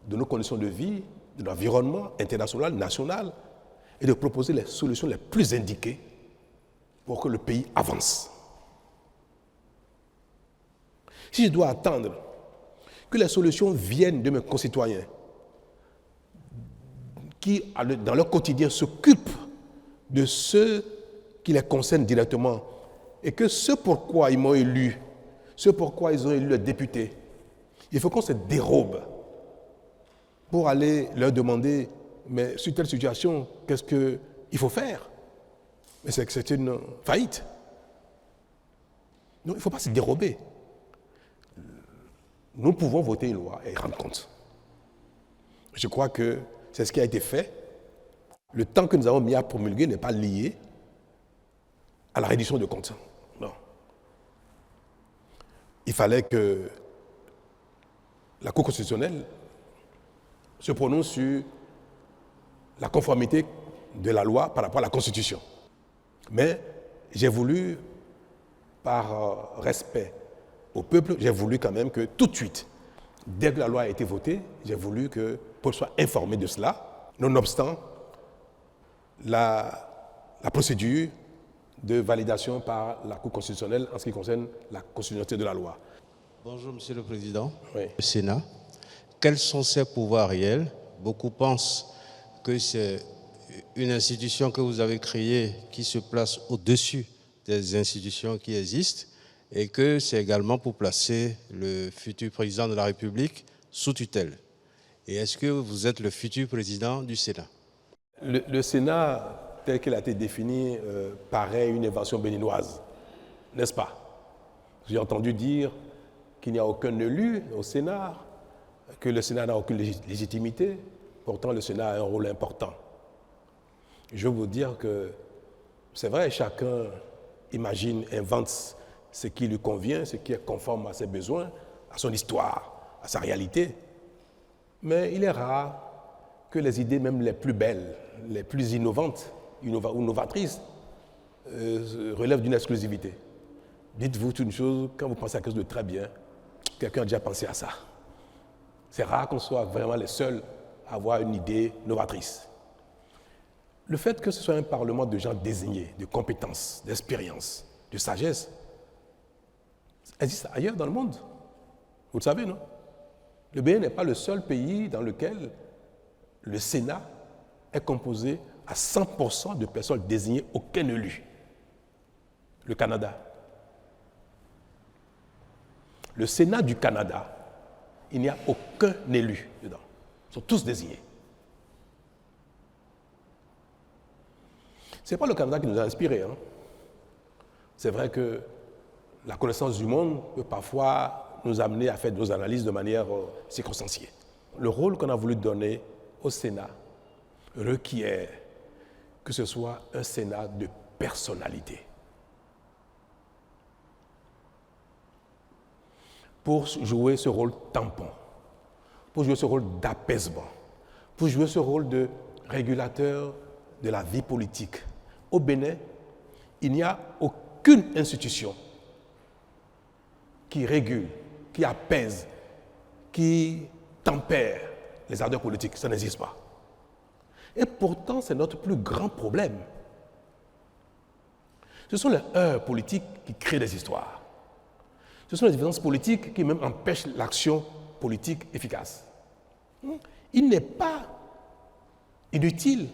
S2: de nos conditions de vie, de l'environnement international, national, et de proposer les solutions les plus indiquées pour que le pays avance. Si je dois attendre que les solutions viennent de mes concitoyens qui, dans leur quotidien, s'occupent de ceux qui les concernent directement et que ce pourquoi ils m'ont élu, ce pourquoi ils ont élu les députés, il faut qu'on se dérobe pour aller leur demander, mais sur telle situation, qu'est-ce qu'il faut faire? Mais c'est une faillite. Non, il ne faut pas se dérober. Nous pouvons voter une loi et rendre compte. Je crois que c'est ce qui a été fait. Le temps que nous avons mis à promulguer n'est pas lié à la reddition de comptes. Non. Il fallait que la Cour constitutionnelle se prononce sur la conformité de la loi par rapport à la Constitution. Mais j'ai voulu, par respect au peuple, j'ai voulu quand même que tout de suite, dès que la loi a été votée, j'ai voulu que le peuple soit informé de cela, nonobstant la procédure de validation par la Cour constitutionnelle en ce qui concerne la constitutionnalité de la loi.
S12: Bonjour Monsieur le Président,
S2: Oui.
S12: le Sénat. Quels sont ses pouvoirs réels? Beaucoup pensent que c'est une institution que vous avez créée qui se place au-dessus des institutions qui existent et que c'est également pour placer le futur président de la République sous tutelle. Et est-ce que vous êtes le futur président du Sénat?
S2: Le Sénat, tel qu'il a été défini, paraît une invention béninoise, n'est-ce pas? J'ai entendu dire qu'il n'y a aucun élu au Sénat, que le Sénat n'a aucune légitimité. Pourtant, le Sénat a un rôle important. Je veux vous dire que c'est vrai, chacun imagine, invente ce qui lui convient, ce qui est conforme à ses besoins, à son histoire, à sa réalité. Mais il est rare que les idées même les plus belles, les plus innovantes ou novatrices relèvent d'une exclusivité. Dites-vous une chose, quand vous pensez à quelque chose de très bien, quelqu'un a déjà pensé à ça. C'est rare qu'on soit vraiment les seuls à avoir une idée novatrice. Le fait que ce soit un parlement de gens désignés, de compétences, d'expérience, de sagesse, existe ailleurs dans le monde. Vous le savez, non? Le Bénin n'est pas le seul pays dans lequel le Sénat est composé à 100% de personnes désignées, aucun élu. Le Canada. Le Sénat du Canada, il n'y a aucun élu dedans. Ils sont tous désignés. Ce n'est pas le Canada qui nous a inspirés. Hein. C'est vrai que la connaissance du monde peut parfois nous amener à faire nos analyses de manière circonstanciée. Le rôle qu'on a voulu donner au Sénat requiert que ce soit un Sénat de personnalité. Pour jouer ce rôle tampon, pour jouer ce rôle d'apaisement, pour jouer ce rôle de régulateur de la vie politique. Au Bénin, il n'y a aucune institution qui régule, qui apaise, qui tempère les ardeurs politiques. Ça n'existe pas. Et pourtant, c'est notre plus grand problème. Ce sont les heurts politiques qui créent des histoires. Ce sont les différences politiques qui même empêchent l'action politique efficace. Il n'est pas inutile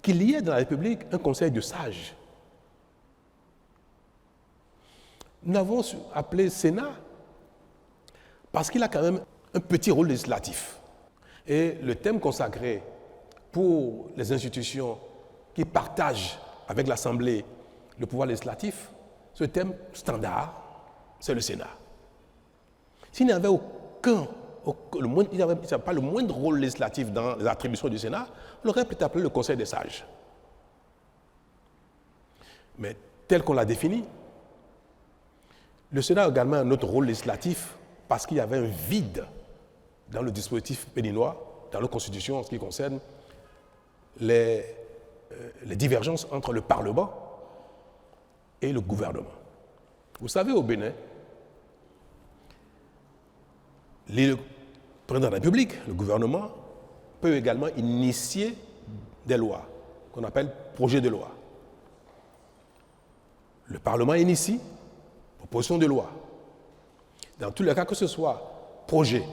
S2: qu'il y ait dans la République un conseil de sages. Nous avons appelé Sénat parce qu'il a quand même un petit rôle législatif. Et le thème consacré pour les institutions qui partagent avec l'Assemblée le pouvoir législatif, ce thème standard, c'est le Sénat. S'il n'y avait pas le moindre rôle législatif dans les attributions du Sénat, on aurait peut-être appelé le Conseil des sages. Mais tel qu'on l'a défini, le Sénat a également un autre rôle législatif parce qu'il y avait un vide dans le dispositif béninois, dans la Constitution en ce qui concerne les divergences entre le Parlement et le gouvernement. Vous savez, au Bénin, le président de la République, le gouvernement, peut également initier des lois qu'on appelle projets de loi. Le Parlement initie proposition de loi. Dans tous les cas, que ce soit projet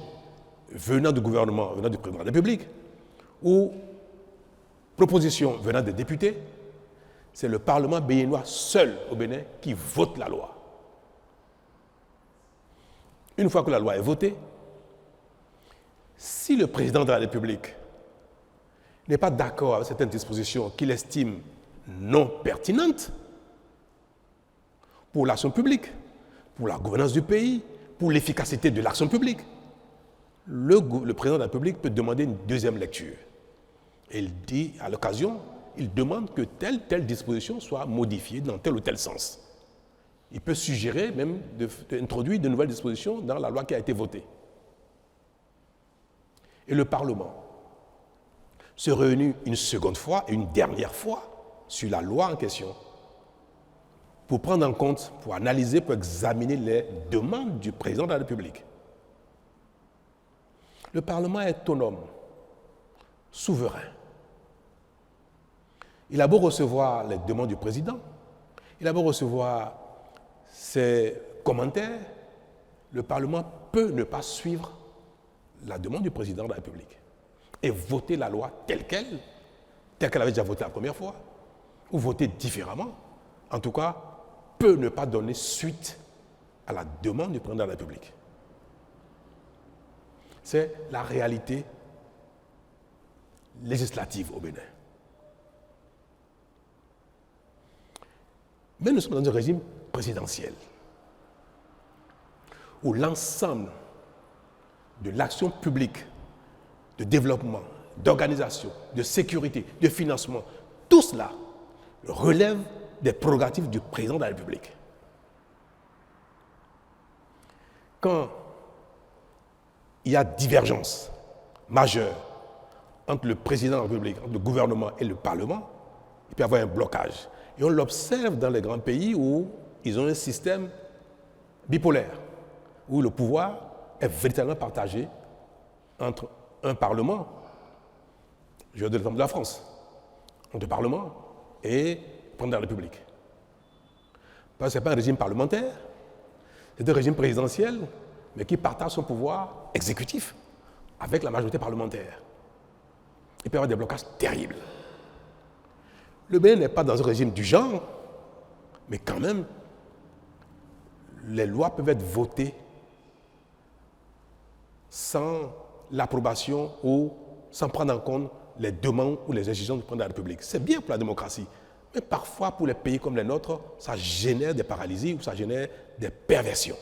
S2: venant du gouvernement, venant du président de la République, ou proposition venant des députés, c'est le Parlement béninois seul au Bénin qui vote la loi. Une fois que la loi est votée, si le président de la République n'est pas d'accord avec certaines dispositions qu'il estime non pertinentes pour l'action publique, pour la gouvernance du pays, pour l'efficacité de l'action publique, le président de la République peut demander une deuxième lecture. Et il dit, à l'occasion, il demande que telle disposition soit modifiée dans tel ou tel sens. Il peut suggérer même d'introduire de nouvelles dispositions dans la loi qui a été votée. Et le Parlement se réunit une seconde fois et une dernière fois sur la loi en question pour prendre en compte, pour analyser, pour examiner les demandes du président de la République. Le Parlement est autonome, souverain. Il a beau recevoir les demandes du président, il a beau recevoir ses commentaires, le Parlement peut ne pas suivre la demande du président de la République et voter la loi telle qu'elle avait déjà voté la première fois, ou voter différemment, en tout cas, peut ne pas donner suite à la demande du président de la République. C'est la réalité législative au Bénin. Mais nous sommes dans un régime présidentiel où l'ensemble de l'action publique, de développement, d'organisation, de sécurité, de financement, tout cela relève des prérogatives du président de la République. Quand il y a divergence majeure entre le président de la République, entre le gouvernement et le Parlement, il peut y avoir un blocage. Et on l'observe dans les grands pays où ils ont un système bipolaire, où le pouvoir est véritablement partagé entre un Parlement, je vais donner l'exemple de la France, entre le Parlement et le président de la République. Parce que ce n'est pas un régime parlementaire, c'est un régime présidentiel, mais qui partage son pouvoir exécutif avec la majorité parlementaire. Il peut y avoir des blocages terribles. Le Bénin n'est pas dans un régime du genre, mais quand même, les lois peuvent être votées sans l'approbation ou sans prendre en compte les demandes ou les exigences du président de la République. C'est bien pour la démocratie, mais parfois pour les pays comme les nôtres, ça génère des paralysies ou ça génère des perversions.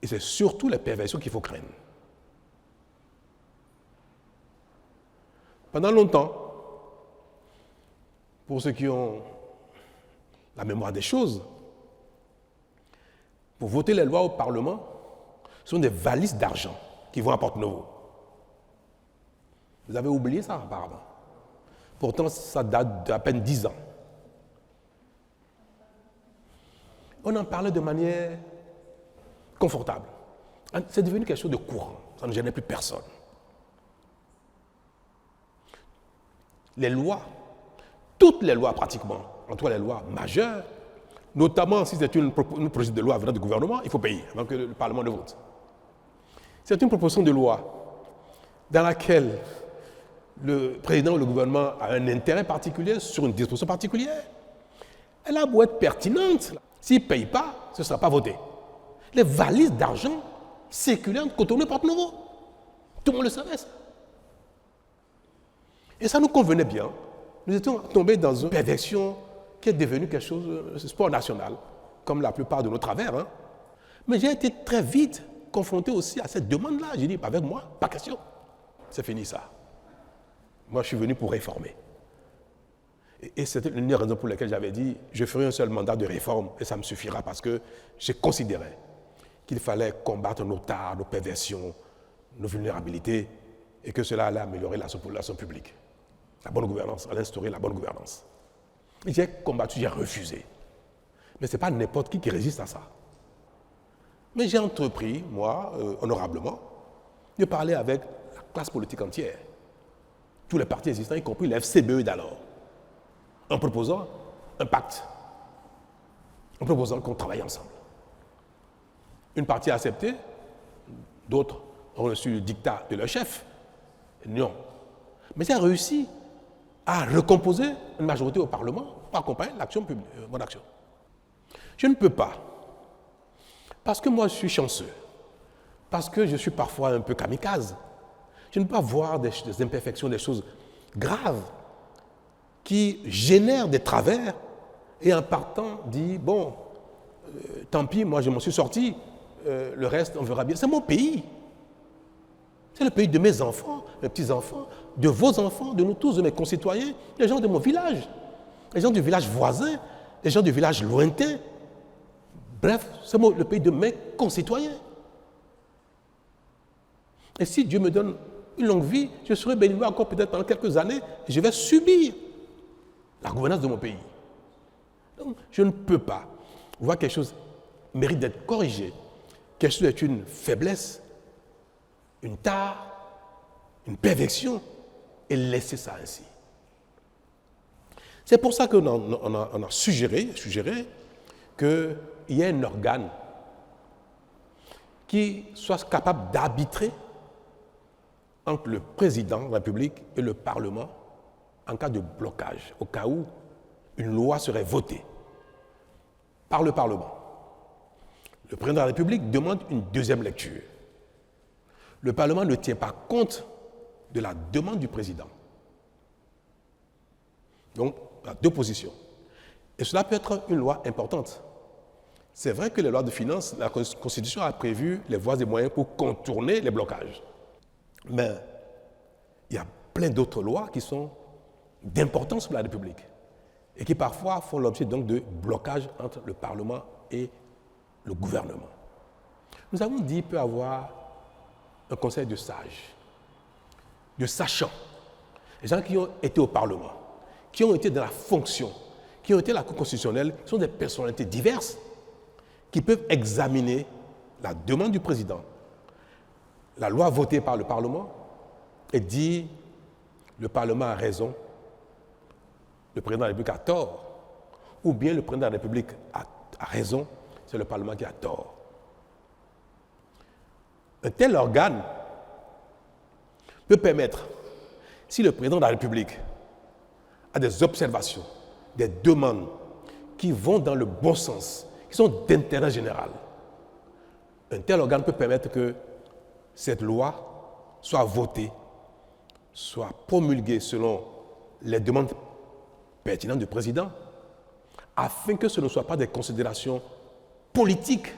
S2: Et c'est surtout les perversions qu'il faut craindre. Pendant longtemps, pour ceux qui ont la mémoire des choses, pour voter les lois au Parlement, ce sont des valises d'argent qui vont à Porte-Novo. Vous avez oublié ça apparemment. Pourtant, ça date d'à peine 10 ans. On en parlait de manière confortable. C'est devenu quelque chose de courant. Ça ne gênait plus personne. les lois, toutes les lois pratiquement, en tout cas les lois majeures, notamment si c'est une proposition de loi venant du gouvernement, il faut payer avant que le Parlement ne vote. C'est une proposition de loi dans laquelle le président ou le gouvernement a un intérêt particulier sur une disposition particulière. Elle a beau être pertinente, s'il ne paye pas, ce ne sera pas voté. Les valises d'argent circulaient entre Cotonou et Porto-Novo. Tout le monde le savait, ça. Et ça nous convenait bien. Nous étions tombés dans une perversion qui est devenue quelque chose de sport national, comme la plupart de nos travers. Hein. Mais j'ai été très vite confronté aussi à cette demande-là. J'ai dit, avec moi, pas question. C'est fini ça. Moi, je suis venu pour réformer. Et c'était l'une des raisons pour lesquelles j'avais dit, je ferai un seul mandat de réforme et ça me suffira parce que je considérais qu'il fallait combattre nos tares, nos perversions, nos vulnérabilités et que cela allait améliorer la population publique. La bonne gouvernance, allait instaurer la bonne gouvernance. J'ai combattu, j'ai refusé. Mais ce n'est pas n'importe qui résiste à ça. Mais j'ai entrepris, moi, honorablement, de parler avec la classe politique entière, tous les partis existants, y compris la FCBE d'alors, en proposant un pacte, en proposant qu'on travaille ensemble. Une partie a accepté, d'autres ont reçu le dictat de leur chef. Non. Mais j'ai réussi à recomposer une majorité au Parlement pour accompagner l'action publique, mon action. Je ne peux pas, parce que moi je suis chanceux, parce que je suis parfois un peu kamikaze, je ne peux pas voir des imperfections, des choses graves qui génèrent des travers et en partant dit, bon, tant pis, moi je m'en suis sorti, le reste on verra bien. C'est mon pays. C'est le pays de mes enfants, mes petits-enfants, de vos enfants, de nous tous, de mes concitoyens, les gens de mon village, les gens du village voisin, les gens du village lointain. Bref, c'est le pays de mes concitoyens. Et si Dieu me donne une longue vie, je serai béni encore peut-être pendant quelques années et je vais subir la gouvernance de mon pays. Donc, je ne peux pas voir quelque chose mérite d'être corrigé, quelque chose est une faiblesse, une tare, une perversion, et laisser ça ainsi. C'est pour ça qu'on a suggéré qu'il y ait un organe qui soit capable d'arbitrer entre le président de la République et le Parlement en cas de blocage, au cas où une loi serait votée par le Parlement. Le président de la République demande une deuxième lecture. Le Parlement ne tient pas compte de la demande du président. Donc, il y a deux positions. Et cela peut être une loi importante. C'est vrai que les lois de finances, la Constitution a prévu les voies et moyens pour contourner les blocages. Mais il y a plein d'autres lois qui sont d'importance pour la République et qui parfois font l'objet donc de blocages entre le Parlement et le gouvernement. Nous avons dit qu'il peut y avoir un conseil de sages, de sachants, les gens qui ont été au Parlement, qui ont été dans la fonction, qui ont été à la Cour constitutionnelle, sont des personnalités diverses qui peuvent examiner la demande du président, la loi votée par le Parlement et dire le Parlement a raison, le président de la République a tort, ou bien le président de la République a raison, c'est le Parlement qui a tort. Un tel organe peut permettre, si le président de la République a des observations, des demandes qui vont dans le bon sens, qui sont d'intérêt général, un tel organe peut permettre que cette loi soit votée, soit promulguée selon les demandes pertinentes du président, afin que ce ne soit pas des considérations politiques,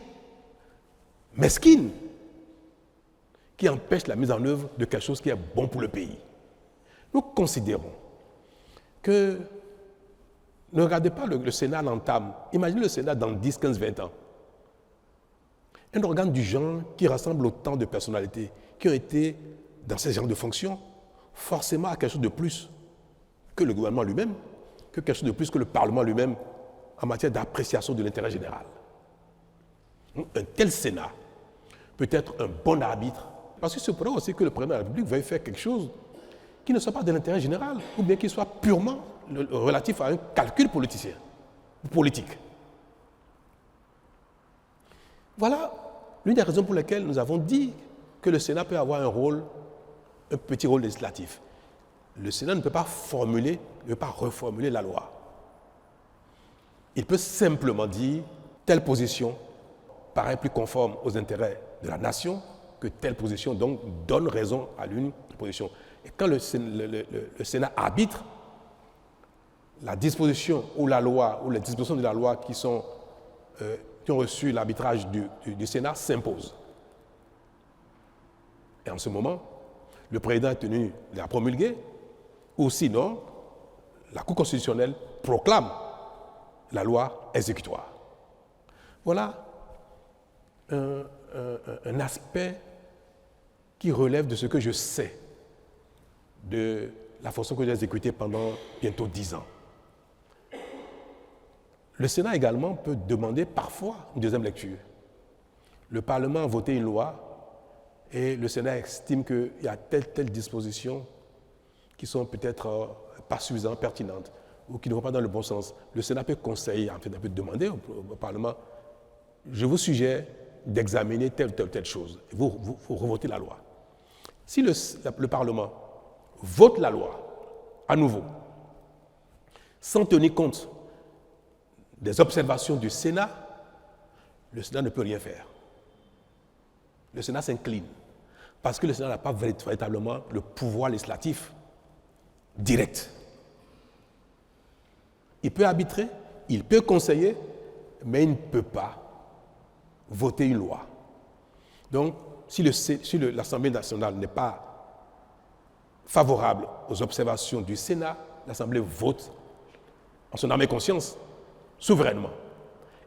S2: mesquines, qui empêchent la mise en œuvre de quelque chose qui est bon pour le pays. Nous considérons que, ne regardez pas le Sénat l'entame, imaginez le Sénat dans 10, 15, 20 ans. Un organe du genre qui rassemble autant de personnalités qui ont été dans ces genres de fonctions, forcément à quelque chose de plus que le gouvernement lui-même, que quelque chose de plus que le Parlement lui-même en matière d'appréciation de l'intérêt général. Un tel Sénat peut être un bon arbitre, parce que c'est pour aussi que le président de la République veuille faire quelque chose qui ne soit pas de l'intérêt général, ou bien qui soit purement relatif à un calcul politicien, politique. Voilà l'une des raisons pour lesquelles nous avons dit que le Sénat peut avoir un petit rôle législatif. Le Sénat ne peut pas reformuler la loi. Il peut simplement dire telle position paraît plus conforme aux intérêts de la nation que telle position donc donne raison à l'une position. Et quand le Sénat arbitre, la disposition ou la loi ou les dispositions de la loi qui ont reçu l'arbitrage du Sénat s'imposent. Et en ce moment, le président est tenu de la promulguer, ou sinon, la Cour constitutionnelle proclame la loi exécutoire. Voilà un aspect qui relève de ce que je sais de la fonction que j'ai exécutée pendant bientôt 10 ans. Le Sénat également peut demander parfois une deuxième lecture. Le Parlement a voté une loi et le Sénat estime qu'il y a telle disposition qui sont peut-être pas suffisamment pertinentes ou qui ne vont pas dans le bon sens. Le Sénat peut conseiller, en fait, peut demander au Parlement, je vous suggère d'examiner telle chose. Et vous revotez la loi. Si le Parlement vote la loi à nouveau, sans tenir compte des observations du Sénat, le Sénat ne peut rien faire. Le Sénat s'incline parce que le Sénat n'a pas véritablement le pouvoir législatif direct. Il peut arbitrer, il peut conseiller, mais il ne peut pas voter une loi. Donc, si l'Assemblée nationale n'est pas favorable aux observations du Sénat, l'Assemblée vote en son âme et conscience, souverainement.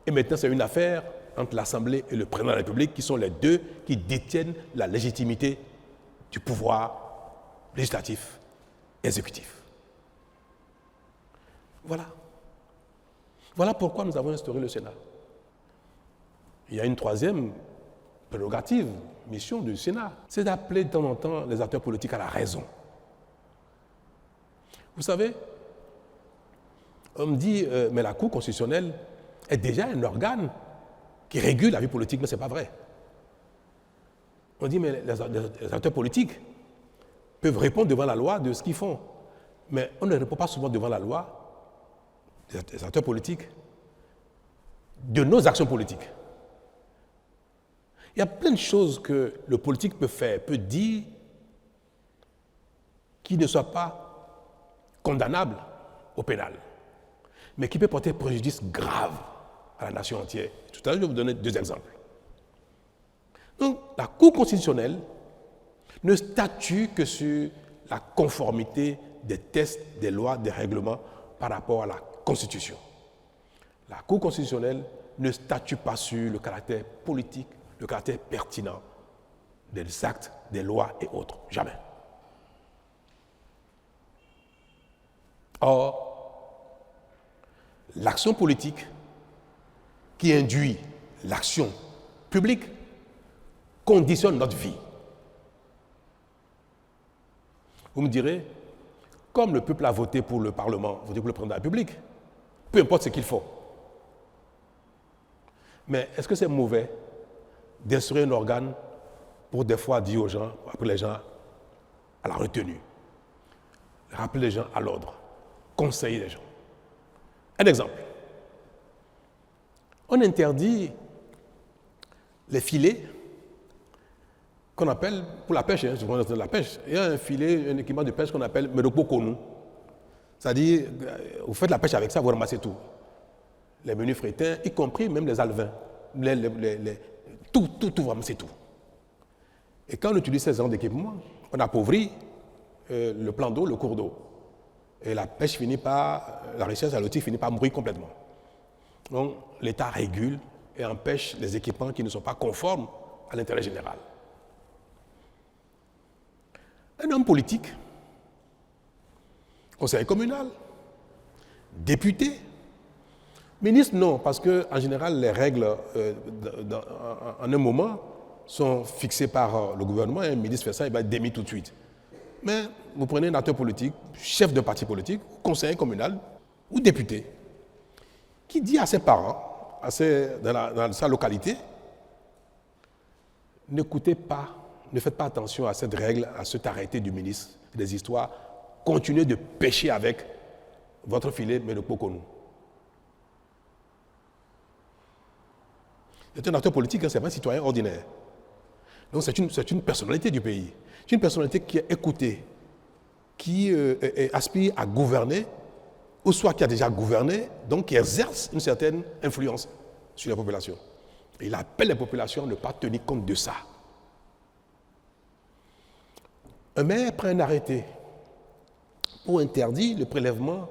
S2: Et maintenant, c'est une affaire entre l'Assemblée et le président de la République, qui sont les deux qui détiennent la légitimité du pouvoir législatif et exécutif. Voilà. Voilà pourquoi nous avons instauré le Sénat. Il y a une troisième prérogative, mission du Sénat, c'est d'appeler de temps en temps les acteurs politiques à la raison. Vous savez, on me dit, mais la Cour constitutionnelle est déjà un organe qui régule la vie politique, mais ce n'est pas vrai. On dit, mais les acteurs politiques peuvent répondre devant la loi de ce qu'ils font. Mais on ne répond pas souvent devant la loi, les acteurs politiques, de nos actions politiques. Il y a plein de choses que le politique peut faire, peut dire, qui ne soient pas condamnables au pénal, mais qui peut porter préjudice grave à la nation entière. Tout à l'heure, je vais vous donner 2 exemples. Donc, la Cour constitutionnelle ne statue que sur la conformité des textes, des lois, des règlements par rapport à la Constitution. La Cour constitutionnelle ne statue pas sur le caractère politique, le caractère pertinent des actes, des lois et autres. Jamais. Or, l'action politique qui induit l'action publique conditionne notre vie. Vous me direz, comme le peuple a voté pour le Parlement, voté pour le président de la République, peu importe ce qu'il faut. Mais est-ce que c'est mauvais d'instruire un organe pour des fois dire aux gens, appeler les gens à la retenue, rappeler les gens à l'ordre, conseiller les gens? Un exemple. On interdit les filets qu'on appelle, pour la pêche, la pêche, il y a un filet, un équipement de pêche qu'on appelle Medokpo Konu. C'est-à-dire, vous faites la pêche avec ça, vous ramassez tout. Les menus frétins, y compris même les alevins, tout, vous ramassez tout. Et quand on utilise ces genres d'équipements, on appauvrit le plan d'eau, le cours d'eau. Et la pêche finit par, la richesse halieutique finit par mourir complètement. Donc, l'État régule et empêche les équipements qui ne sont pas conformes à l'intérêt général. Un homme politique, conseiller communal, député, ministre, non, parce qu'en général, les règles en un moment sont fixées par le gouvernement et un ministre fait ça, il va être démis tout de suite. mais vous prenez un acteur politique, chef de parti politique, conseiller communal ou député, qui dit à ses parents, dans sa localité, n'écoutez pas, ne faites pas attention à cette règle, à cet arrêté du ministre des Histoires, continuez de pêcher avec votre filet, mais ne pas nous. C'est un acteur politique, ce n'est pas un citoyen ordinaire. Donc c'est une personnalité du pays. C'est une personnalité qui est écoutée, qui aspire à gouverner, ou soit qui a déjà gouverné, donc qui exerce une certaine influence sur la population. Et il appelle les populations à ne pas tenir compte de ça. Un maire prend un arrêté pour interdire le prélèvement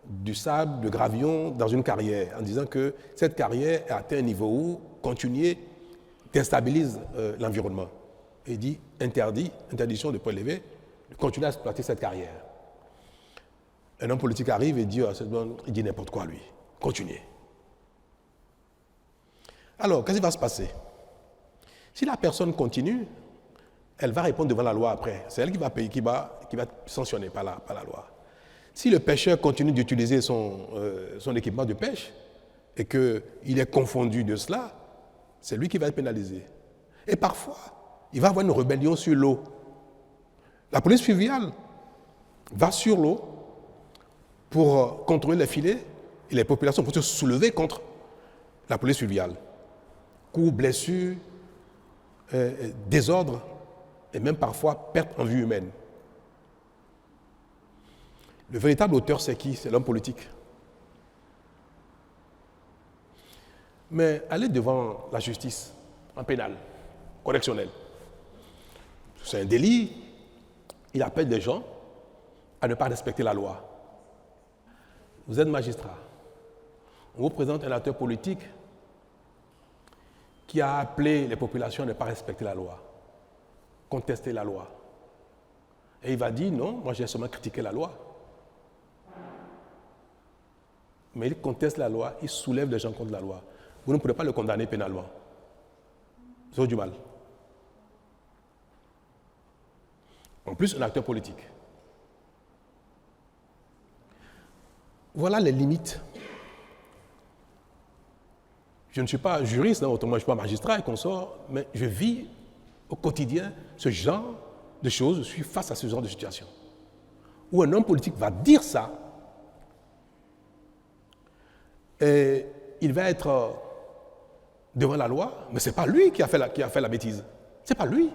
S2: du sable, de gravillon dans une carrière, en disant que cette carrière a atteint un niveau où continuer déstabilise l'environnement. Et il dit interdiction de prélever, de continuer à exploiter cette carrière. Un homme politique arrive et dit, il dit n'importe quoi lui, continuez. Alors, qu'est-ce qui va se passer? Si la personne continue, elle va répondre devant la loi après. C'est elle qui va payer, qui va sanctionner par la loi. Si le pêcheur continue d'utiliser son équipement de pêche et qu'il est confondu de cela, c'est lui qui va être pénalisé. Et parfois, il va y avoir une rébellion sur l'eau. La police fluviale va sur l'eau pour contrôler les filets et les populations pour se soulever contre la police fluviale. Coups, blessures, désordre et même parfois perte en vie humaine. Le véritable auteur, c'est qui? C'est l'homme politique. Mais aller devant la justice, en pénal, correctionnel, c'est un délit. Il appelle des gens à ne pas respecter la loi. Vous êtes magistrat. On vous présente un acteur politique qui a appelé les populations à ne pas respecter la loi, contester la loi. Et il va dire, non, moi j'ai seulement critiqué la loi. Mais il conteste la loi, il soulève les gens contre la loi. Vous ne pourrez pas le condamner pénalement. Vous avez du mal. En plus, un acteur politique. Voilà les limites. Je ne suis pas juriste, autrement je ne suis pas magistrat et consort, mais je vis au quotidien ce genre de choses, je suis face à ce genre de situation. Où un homme politique va dire ça, et il va être devant la loi, mais ce n'est pas lui qui a fait la bêtise. Ce n'est pas lui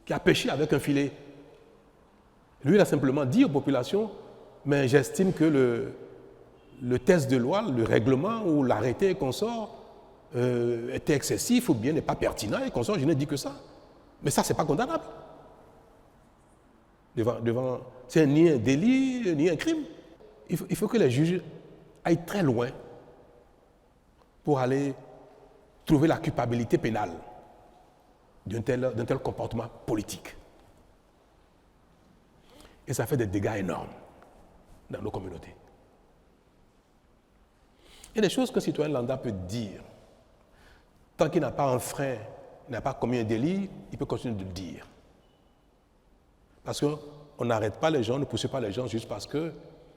S2: qui a péché avec un filet. Lui, il a simplement dit aux populations, mais j'estime que le test de loi, le règlement ou l'arrêté qu'on sort était excessif ou bien n'est pas pertinent et qu'on sort, je n'ai dit que ça. Mais ça, ce n'est pas condamnable. C'est ni un délit, ni un crime. Il faut que les juges aillent très loin pour aller trouver la culpabilité pénale d'un tel comportement politique. Et ça fait des dégâts énormes dans nos communautés. Il y a des choses qu'un citoyen lambda peut dire. Tant qu'il n'a pas enfreint, n'a pas commis un délit, il peut continuer de le dire. Parce qu'on n'arrête pas les gens, on ne pousse pas les gens juste parce qu'ils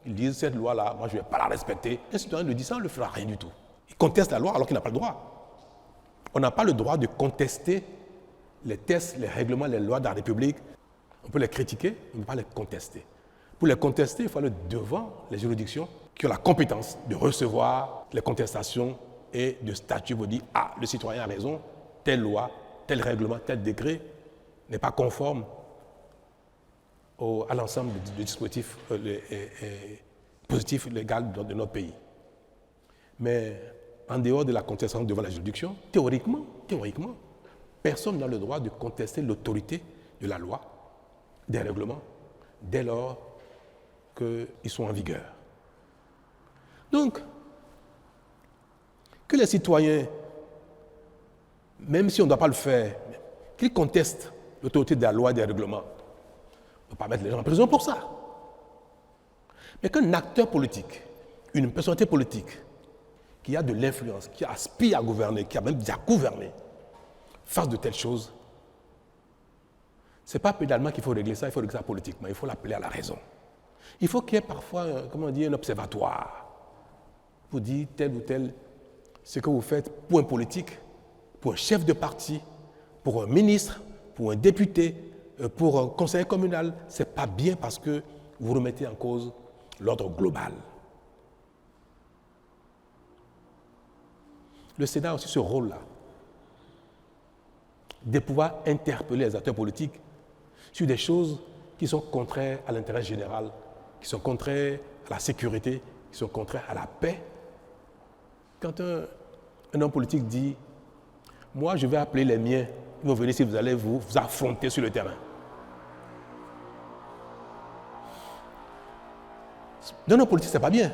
S2: disent cette loi-là, moi je ne vais pas la respecter. Un citoyen le dit ça, on ne le fera rien du tout. Il conteste la loi alors qu'il n'a pas le droit. On n'a pas le droit de contester les tests, les règlements, les lois de la République. On peut les critiquer, on ne peut pas les contester. Pour les contester, il faut aller devant les juridictions qui ont la compétence de recevoir les contestations et de statuer pour dire « Ah, le citoyen a raison, telle loi, tel règlement, tel décret n'est pas conforme à l'ensemble du dispositif positif légal de notre pays. » Mais en dehors de la contestation devant la juridiction, théoriquement, personne n'a le droit de contester l'autorité de la loi, des règlements, dès lors qu'ils sont en vigueur. Donc, que les citoyens, même si on ne doit pas le faire, qu'ils contestent l'autorité de la loi et des règlements, on ne peut pas mettre les gens en prison pour ça. Mais qu'un acteur politique, une personnalité politique, qui a de l'influence, qui aspire à gouverner, qui a même déjà gouverné, fasse de telles choses, Ce n'est pas pénalement qu'il faut régler ça, il faut régler ça politiquement, il faut l'appeler à la raison. Il faut qu'il y ait parfois, un observatoire pour dire tel ou tel, ce que vous faites pour un politique, pour un chef de parti, pour un ministre, pour un député, pour un conseiller communal, ce n'est pas bien parce que vous remettez en cause l'ordre global. Le Sénat a aussi ce rôle-là, de pouvoir interpeller les acteurs politiques sur des choses qui sont contraires à l'intérêt général, qui sont contraires à la sécurité, qui sont contraires à la paix. Quand un homme politique dit « Moi, je vais appeler les miens, ils vont venir si vous allez vous affronter sur le terrain. » D'un homme politique, ce n'est pas bien.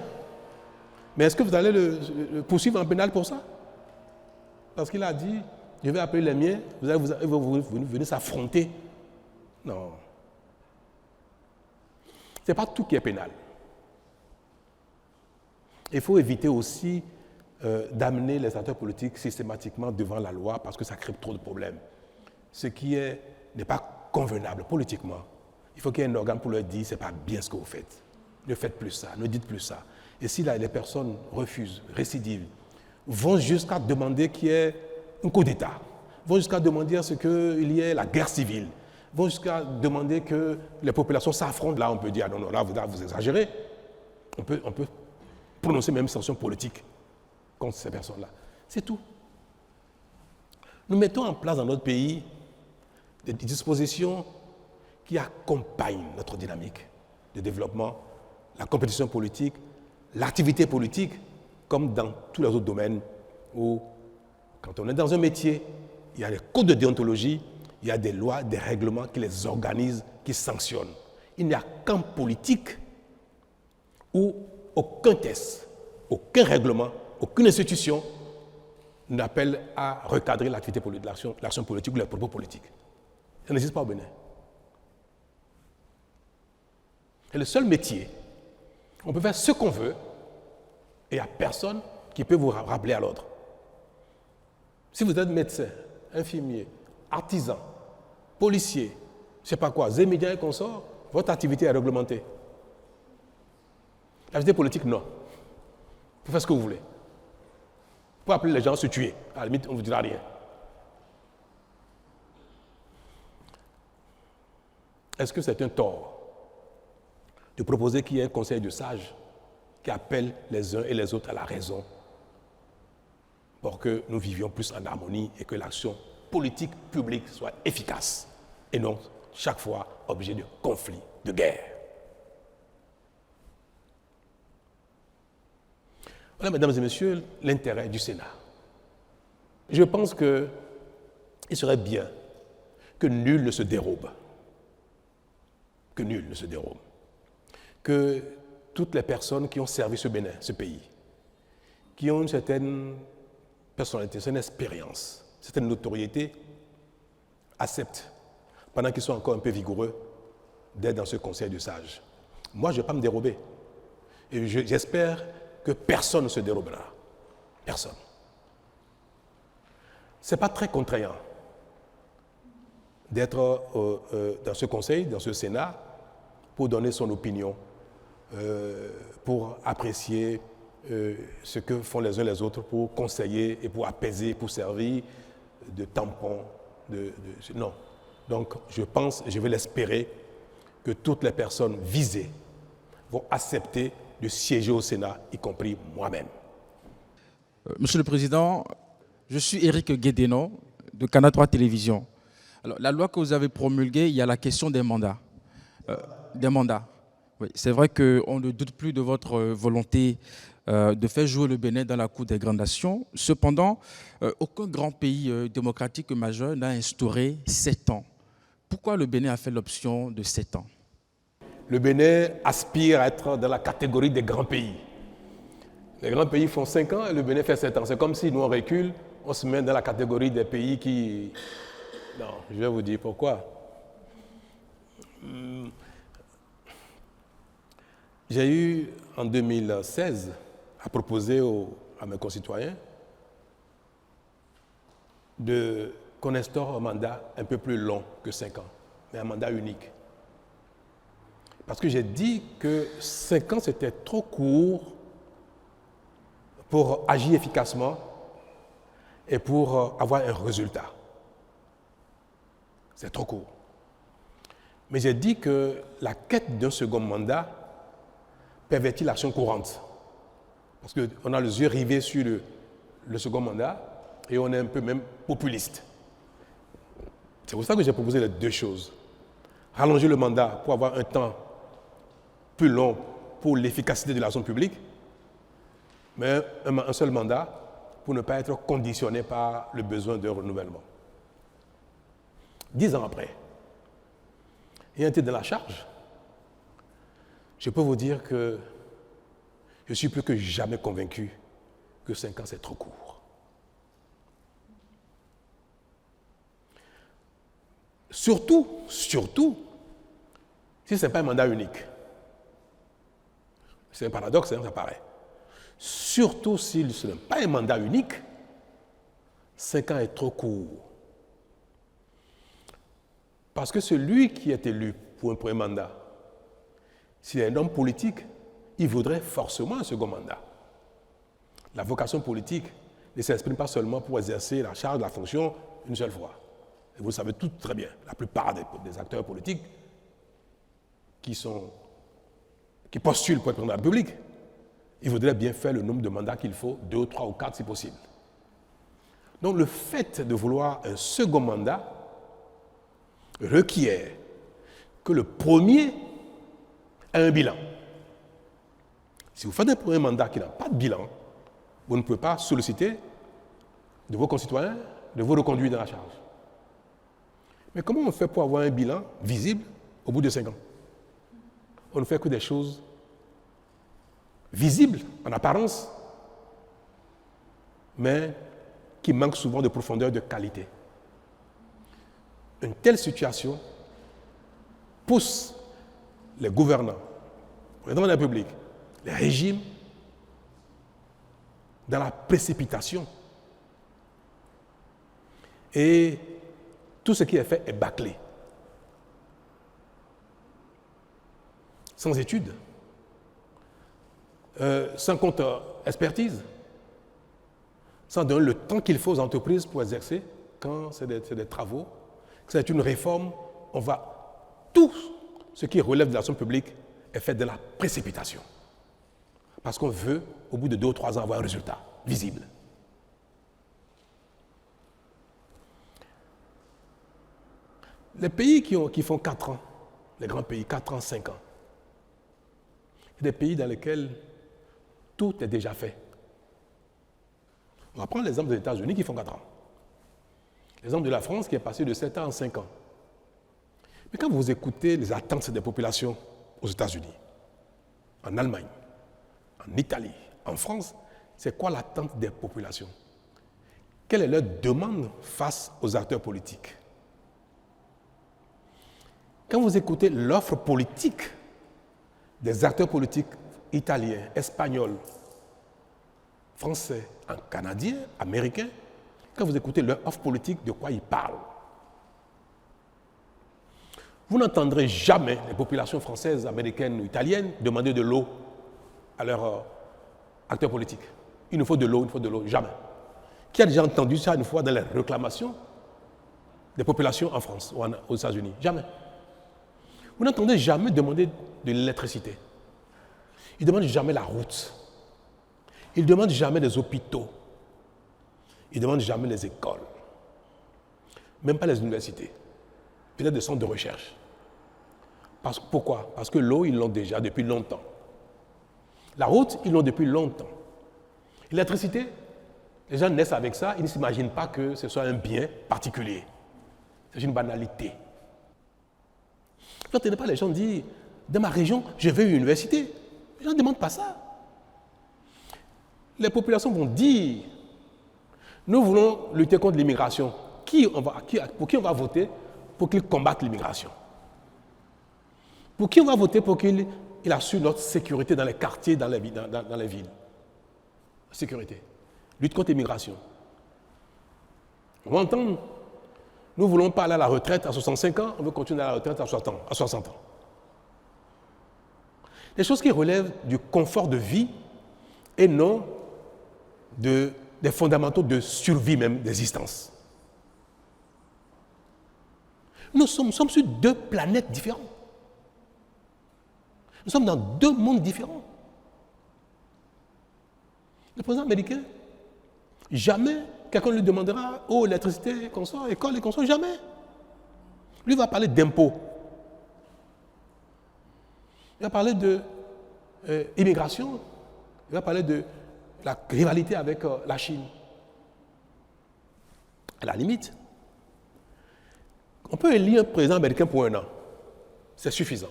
S2: Mais est-ce que vous allez le poursuivre en pénal pour ça? Parce qu'il a dit « Je vais appeler les miens, ils vont venir s'affronter. » Non. Ce n'est pas tout qui est pénal. Il faut éviter aussi d'amener les acteurs politiques systématiquement devant la loi parce que ça crée trop de problèmes. Ce qui n'est pas convenable politiquement. Il faut qu'il y ait un organe pour leur dire « ce n'est pas bien ce que vous faites. Ne faites plus ça, ne dites plus ça. » Et si là, les personnes refusent, récidivent, vont jusqu'à demander qu'il y ait un coup d'État, vont jusqu'à demander à ce qu'il y ait la guerre civile, vont jusqu'à demander que les populations s'affrontent. Là, on peut dire, ah non, là, vous exagérez. On peut prononcer même une sanction politique contre ces personnes-là. C'est tout. Nous mettons en place dans notre pays des dispositions qui accompagnent notre dynamique de développement, la compétition politique, l'activité politique, comme dans tous les autres domaines où, quand on est dans un métier, il y a des codes de déontologie, il y a des lois, des règlements qui les organisent, qui sanctionnent. Il n'y a qu'en politique où aucun test, aucun règlement, aucune institution n'appelle à recadrer l'activité politique, l'action politique ou les propos politiques. Ça n'existe pas au Bénin. C'est le seul métier. On peut faire ce qu'on veut et il n'y a personne qui peut vous rappeler à l'ordre. Si vous êtes médecin, infirmier, artisan, policier, je ne sais pas quoi, zémédien et consorts, votre activité est réglementée. L'activité politique, non. Vous faites ce que vous voulez. Vous pouvez appeler les gens à se tuer. À la limite, on ne vous dira rien. Est-ce que c'est un tort de proposer qu'il y ait un conseil de sages qui appelle les uns et les autres à la raison pour que nous vivions plus en harmonie et que l'action politique publique soit efficace et non chaque fois objet de conflits, de guerre. Voilà, mesdames et messieurs, l'intérêt du Sénat. Je pense qu'il serait bien que nul ne se dérobe. Que nul ne se dérobe. Que toutes les personnes qui ont servi ce Bénin, ce pays, qui ont une certaine personnalité, une certaine expérience, une certaine notoriété, acceptent, pendant qu'ils sont encore un peu vigoureux, d'être dans ce conseil de sages. Moi, je ne vais pas me dérober. Et j'espère que personne ne se dérobera. Personne. Ce n'est pas très contraignant d'être dans ce conseil, dans ce Sénat, pour donner son opinion, pour apprécier ce que font les uns les autres, pour conseiller et pour apaiser, pour servir de tampon. Non. Donc, je pense, je vais l'espérer, que toutes les personnes visées vont accepter de siéger au Sénat, y compris moi-même.
S13: Monsieur le Président, je suis Éric Guédénon de Canal 3 Télévision. Alors, la loi que vous avez promulguée, il y a la question des mandats. Oui, c'est vrai qu'on ne doute plus de votre volonté de faire jouer le Bénin dans la Cour des grandes nations. Cependant, aucun grand pays démocratique majeur n'a instauré 7 ans. Pourquoi le Bénin a fait l'option de 7 ans?
S2: Le Bénin aspire à être dans la catégorie des grands pays. Les grands pays font 5 ans et le Bénin fait 7 ans. C'est comme si nous on recule, on se met dans la catégorie des pays qui... Non, je vais vous dire pourquoi. J'ai eu en 2016 à proposer à mes concitoyens qu'on instaure un mandat un peu plus long que 5 ans, mais un mandat unique. Parce que j'ai dit que 5 ans, c'était trop court pour agir efficacement et pour avoir un résultat. C'est trop court. Mais j'ai dit que la quête d'un second mandat pervertit l'action courante. Parce qu'on a les yeux rivés sur le second mandat et on est un peu même populiste. C'est pour ça que j'ai proposé les deux choses. Rallonger le mandat pour avoir un temps plus long pour l'efficacité de l'action publique, mais un seul mandat pour ne pas être conditionné par le besoin de renouvellement. 10 ans après, ayant été dans la charge, je peux vous dire que je suis plus que jamais convaincu que 5 ans, c'est trop court. Surtout, si ce n'est pas un mandat unique. C'est un paradoxe, hein, ça paraît. Surtout si ce n'est pas un mandat unique, 5 ans est trop court. Parce que celui qui est élu pour un premier mandat, s'il est un homme politique, il voudrait forcément un second mandat. La vocation politique ne s'exprime pas seulement pour exercer la charge de la fonction une seule fois. Et vous le savez tout très bien, la plupart des acteurs politiques qui postulent pour être président de la République, ils voudraient bien faire le nombre de mandats qu'il faut, 2, 3 ou 4 si possible. Donc le fait de vouloir un second mandat requiert que le premier ait un bilan. Si vous faites un premier mandat qui n'a pas de bilan, vous ne pouvez pas solliciter de vos concitoyens de vous reconduire dans la charge. Mais comment on fait pour avoir un bilan visible au bout de 5 ans? On ne fait que des choses visibles en apparence, mais qui manquent souvent de profondeur, de qualité. Une telle situation pousse les gouvernants, le président de la République, les régimes, dans la précipitation. Et tout ce qui est fait est bâclé. Sans études, sans compte expertise, sans donner le temps qu'il faut aux entreprises pour exercer, quand c'est des travaux, c'est une réforme, tout ce qui relève de l'action publique est fait de la précipitation. Parce qu'on veut, au bout de 2 ou 3 ans, avoir un résultat visible. Les pays qui font 4 ans, les grands pays, 4 ans, 5 ans, c'est des pays dans lesquels tout est déjà fait. On va prendre l'exemple des États-Unis qui font 4 ans. L'exemple de la France qui est passé de 7 ans en 5 ans. Mais quand vous écoutez les attentes des populations aux États-Unis, en Allemagne, en Italie, en France, c'est quoi l'attente des populations? Quelle est leur demande face aux acteurs politiques? Quand vous écoutez l'offre politique des acteurs politiques italiens, espagnols, français, canadiens, américains, quand vous écoutez leur offre politique, de quoi ils parlent? Vous n'entendrez jamais les populations françaises, américaines ou italiennes demander de l'eau à leurs acteurs politiques. Il nous faut de l'eau, jamais. Qui a déjà entendu ça une fois dans les réclamations des populations en France ou aux États-Unis? Jamais. Vous n'entendez jamais demander de l'électricité. Ils ne demandent jamais la route. Ils ne demandent jamais les hôpitaux. Ils ne demandent jamais les écoles. Même pas les universités. Peut-être des centres de recherche. Pourquoi? Parce que l'eau, ils l'ont déjà depuis longtemps. La route, ils l'ont depuis longtemps. L'électricité, les gens naissent avec ça, ils ne s'imaginent pas que ce soit un bien particulier. C'est une banalité. Vous n'entendez pas les gens dire, dans ma région, je veux une université. Les gens ne demandent pas ça. Les populations vont dire, nous voulons lutter contre l'immigration. Pour qui on va voter pour qu'il combatte l'immigration? Pour qui on va voter pour qu'il assure notre sécurité dans les quartiers, dans les villes? Sécurité. Lutte contre l'immigration. On va entendre Nous ne voulons pas aller à la retraite à 65 ans, on veut continuer à la retraite à 60 ans. Des choses qui relèvent du confort de vie et non des fondamentaux de survie même, d'existence. Nous sommes sur 2 planètes différentes. Nous sommes dans 2 mondes différents. Le président américain, jamais quelqu'un lui demandera « Oh, électricité, consort, école et consort », jamais. Lui va parler d'impôts. Il va parler d'immigration. Il va parler de la rivalité avec la Chine. À la limite, on peut élire un président américain pour 1 an. C'est suffisant.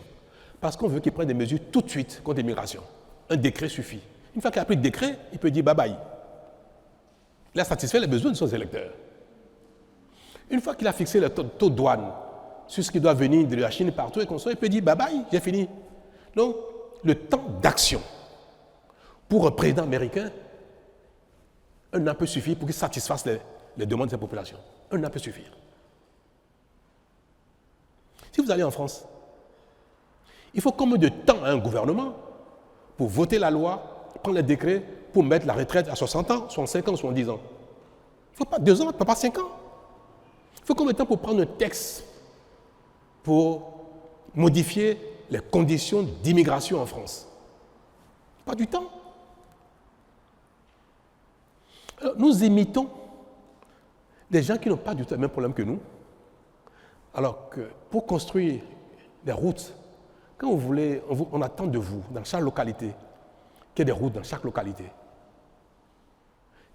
S2: Parce qu'on veut qu'il prenne des mesures tout de suite contre l'immigration. Un décret suffit. Une fois qu'il a pris le décret, il peut dire bye-bye. Il a satisfait les besoins de ses électeurs. Une fois qu'il a fixé le taux de douane sur ce qui doit venir de la Chine partout et il peut dire bye-bye, j'ai fini. Donc, le temps d'action pour un président américain, 1 an peut suffire pour qu'il satisfasse les demandes de sa population. 1 an peut suffire. Si vous allez en France, il faut combien de temps à un gouvernement pour voter la loi, prendre les décrets pour mettre la retraite à 60 ans, 65 ans, 70 ans? Il ne faut pas 2 ans, il ne faut pas 5 ans. Il faut combien de temps pour prendre un texte pour modifier les conditions d'immigration en France? Pas du temps. Alors, nous imitons des gens qui n'ont pas du tout le même problème que nous. Alors que pour construire des routes, quand vous voulez, on attend de vous, dans chaque localité, qu'il y ait des routes dans chaque localité.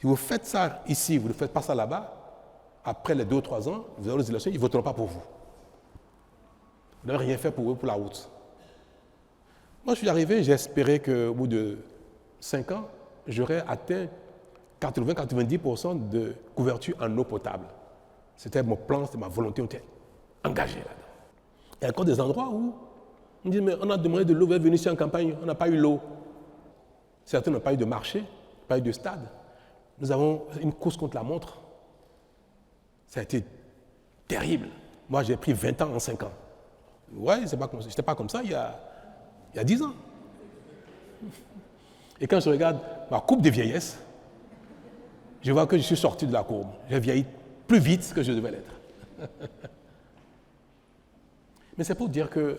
S2: Si vous faites ça ici, vous ne faites pas ça là-bas, après les 2 ou 3 ans, vous aurez les élections, ils ne voteront pas pour vous. Vous n'avez rien fait pour eux, pour la route. Moi, je suis arrivé, j'ai espéré qu'au bout de 5 ans, j'aurais atteint 80-90% de couverture en eau potable. C'était mon plan, c'était ma volonté, on était engagé là-dedans. Il y a encore des endroits où on dit, mais on a demandé de l'eau, vous êtes venu ici en campagne, on n'a pas eu l'eau. Certains n'ont pas eu de marché, pas eu de stade. Nous avons une course contre la montre. Ça a été terrible. Moi, j'ai pris 20 ans en 5 ans. Ouais, je n'étais pas comme ça il y a 10 ans. Et quand je regarde ma coupe de vieillesse, je vois que je suis sorti de la courbe. J'ai vieilli plus vite que je devais l'être. Mais c'est pour dire que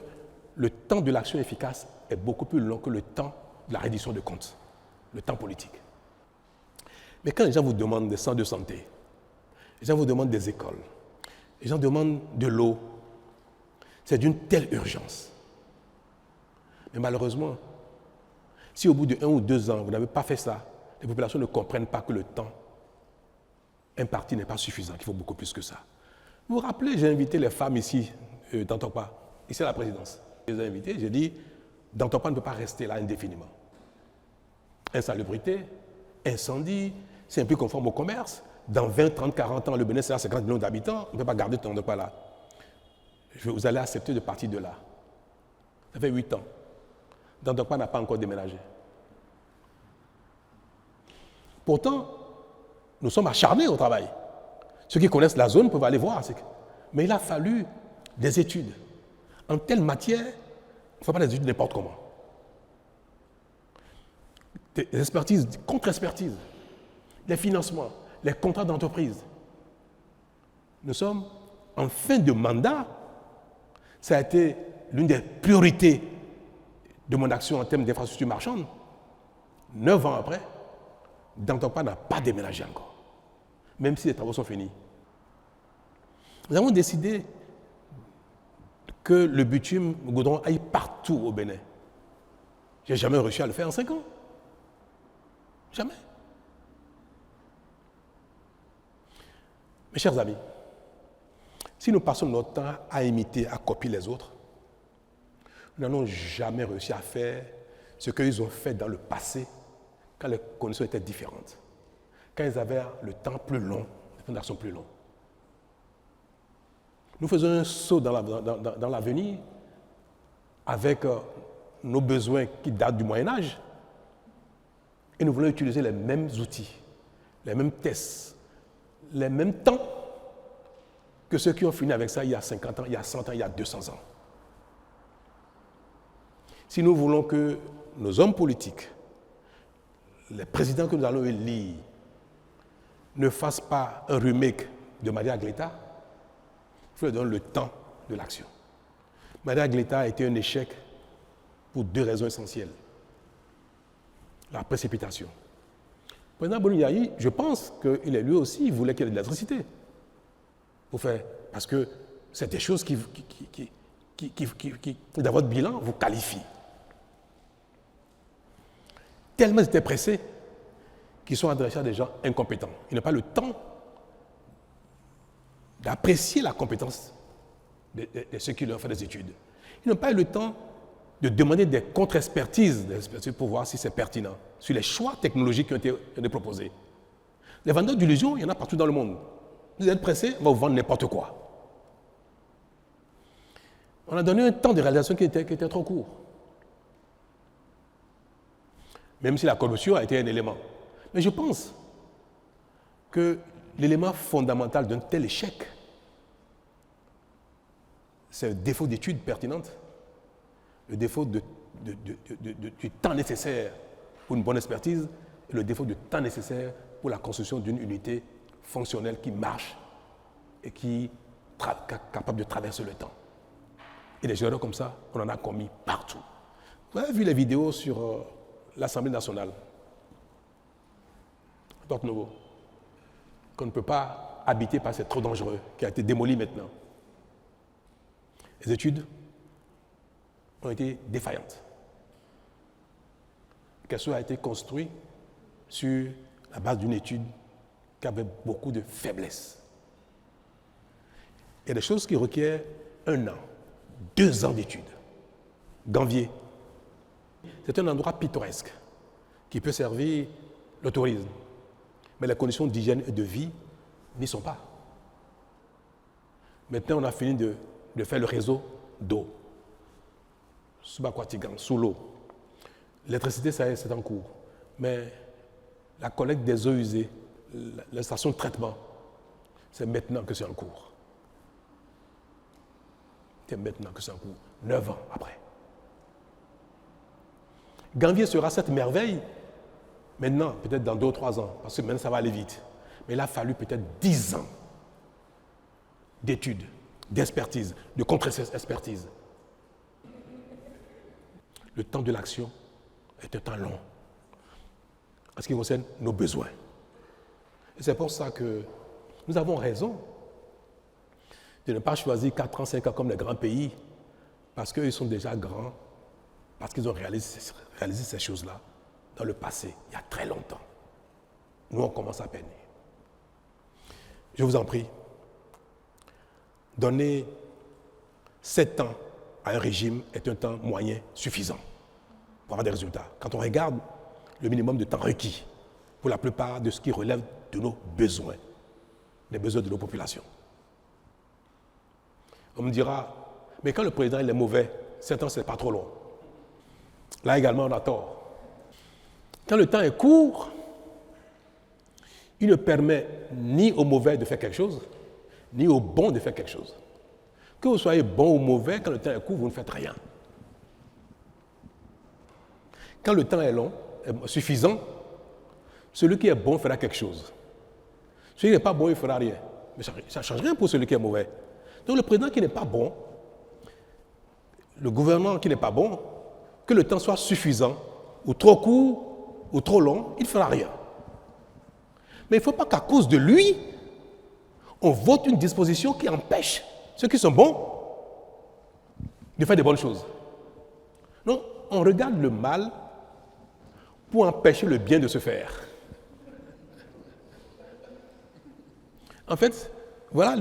S2: le temps de l'action efficace est beaucoup plus long que le temps de la reddition de comptes, le temps politique. Mais quand les gens vous demandent des centres de santé, les gens vous demandent des écoles, les gens demandent de l'eau, c'est d'une telle urgence. Mais malheureusement, si au bout de 1 ou 2 ans, vous n'avez pas fait ça, les populations ne comprennent pas que le temps imparti n'est pas suffisant, qu'il faut beaucoup plus que ça. Vous vous rappelez, j'ai invité les femmes ici, d'Antokpa, ici à la présidence. Je les ai invitées, j'ai dit, d'Antokpa ne peut pas rester là indéfiniment. Insalubrité, incendie, c'est un peu conforme au commerce. Dans 20, 30, 40 ans, le Bénin, c'est 50 millions d'habitants, on ne peut pas garder Antokpa là. Vous allez accepter de partir de là. Ça fait 8 ans. Antokpa n'a pas encore déménagé. Pourtant, nous sommes acharnés au travail. Ceux qui connaissent la zone peuvent aller voir. Mais il a fallu des études. En telle matière, il ne faut pas des études n'importe comment. Des expertises, contre-expertises, des financements, les contrats d'entreprise. Nous sommes en fin de mandat. Ça a été l'une des priorités de mon action en termes d'infrastructures marchandes. 9 ans après, Antokpa n'a pas déménagé encore, même si les travaux sont finis. Nous avons décidé que le bitume, le goudron aille partout au Bénin. Je n'ai jamais réussi à le faire en 5 ans. Jamais. Mes chers amis, si nous passons notre temps à imiter, à copier les autres, nous n'allons jamais réussi à faire ce qu'ils ont fait dans le passé quand les conditions étaient différentes, quand ils avaient le temps plus long, les plans d'action plus longs. Nous faisons un saut dans l'avenir avec nos besoins qui datent du Moyen-Âge et nous voulons utiliser les mêmes outils, les mêmes tests, les mêmes temps que ceux qui ont fini avec ça il y a 50 ans, il y a 100 ans, il y a 200 ans. Si nous voulons que nos hommes politiques, les présidents que nous allons élire, ne fassent pas un remake de Maria Gleta, il faut leur donner le temps de l'action. Maria Gleta a été un échec pour 2 raisons essentielles. La précipitation. Le président Boni-Yayi, je pense qu'il est lui aussi, il voulait qu'il y ait de l'électricité. Parce que c'est des choses qui dans votre bilan, vous qualifient. Tellement ils étaient pressés qu'ils sont adressés à des gens incompétents. Ils n'ont pas le temps d'apprécier la compétence de ceux qui leur ont fait des études. Ils n'ont pas eu le temps de demander des contre-expertises pour voir si c'est pertinent, sur les choix technologiques qui ont été proposés. Les vendeurs d'illusions, il y en a partout dans le monde. Vous êtes pressés, on va vous vendre n'importe quoi. On a donné un temps de réalisation qui était trop court. Même si la corruption a été un élément. Mais je pense que l'élément fondamental d'un tel échec, c'est le défaut d'études pertinentes, le défaut du temps nécessaire pour une bonne expertise et le défaut du temps nécessaire pour la construction d'une unité fonctionnelle qui marche et qui est capable de traverser le temps. Et des erreurs comme ça, on en a commis partout. Vous avez vu les vidéos sur l'Assemblée nationale, Porte Nouveau, qu'on ne peut pas habiter parce que c'est trop dangereux, qui a été démoli maintenant. Les études ont été défaillantes. Qu'elle a été construite sur la base d'une étude qui avait beaucoup de faiblesses. Il y a des choses qui requièrent 1 an, 2 ans d'études. Gambier, c'est un endroit pittoresque qui peut servir le tourisme. Mais les conditions d'hygiène et de vie n'y sont pas. Maintenant, on a fini de faire le réseau d'eau. Subaquatigan, sous l'eau. L'électricité, ça y est, c'est en cours. Mais la collecte des eaux usées, la station de traitement, c'est maintenant que c'est en cours. C'est maintenant que c'est en cours. 9 ans après. Gambier sera cette merveille maintenant, peut-être dans 2 ou 3 ans, parce que maintenant ça va aller vite. Mais il a fallu peut-être 10 ans d'études, d'expertise, de contre-expertise. Le temps de l'action est un temps long en ce qui concerne nos besoins. Et c'est pour ça que nous avons raison de ne pas choisir 4 ans, 5 ans comme les grands pays, parce qu'ils sont déjà grands, parce qu'ils ont réalisé ces choses-là dans le passé, il y a très longtemps. Nous, on commence à peine. Je vous en prie, donner 7 ans à un régime est un temps moyen suffisant pour avoir des résultats. Quand on regarde le minimum de temps requis pour la plupart de ce qui relève de nos besoins, des besoins de nos populations. On me dira, mais quand le président il est mauvais, 7 ans, c'est pas trop long. Là également, on a tort. Quand le temps est court, il ne permet ni au mauvais de faire quelque chose, ni au bon de faire quelque chose. Que vous soyez bon ou mauvais, quand le temps est court, vous ne faites rien. Quand le temps est long, est suffisant, celui qui est bon fera quelque chose. Celui qui n'est pas bon, il ne fera rien. Mais ça ne change rien pour celui qui est mauvais. Donc le président qui n'est pas bon, le gouvernement qui n'est pas bon, que le temps soit suffisant, ou trop court, ou trop long, il ne fera rien. Mais il ne faut pas qu'à cause de lui, on vote une disposition qui empêche ceux qui sont bons de faire des bonnes choses. Non, on regarde le mal pour empêcher le bien de se faire. En fait, voilà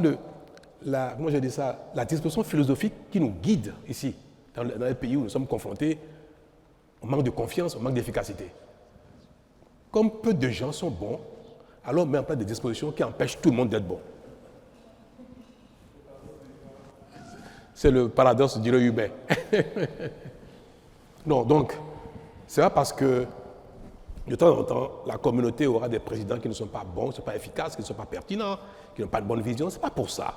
S2: comment je dis ça, la disposition philosophique qui nous guide ici, dans les pays où nous sommes confrontés au manque de confiance, au manque d'efficacité. Comme peu de gens sont bons, alors on met en place des dispositions qui empêchent tout le monde d'être bon. C'est le paradoxe du humain. Non, donc, c'est pas parce que de temps en temps, la communauté aura des présidents qui ne sont pas bons, qui ne sont pas efficaces, qui ne sont pas pertinents, qui n'ont pas de bonne vision. Ce n'est pas pour ça.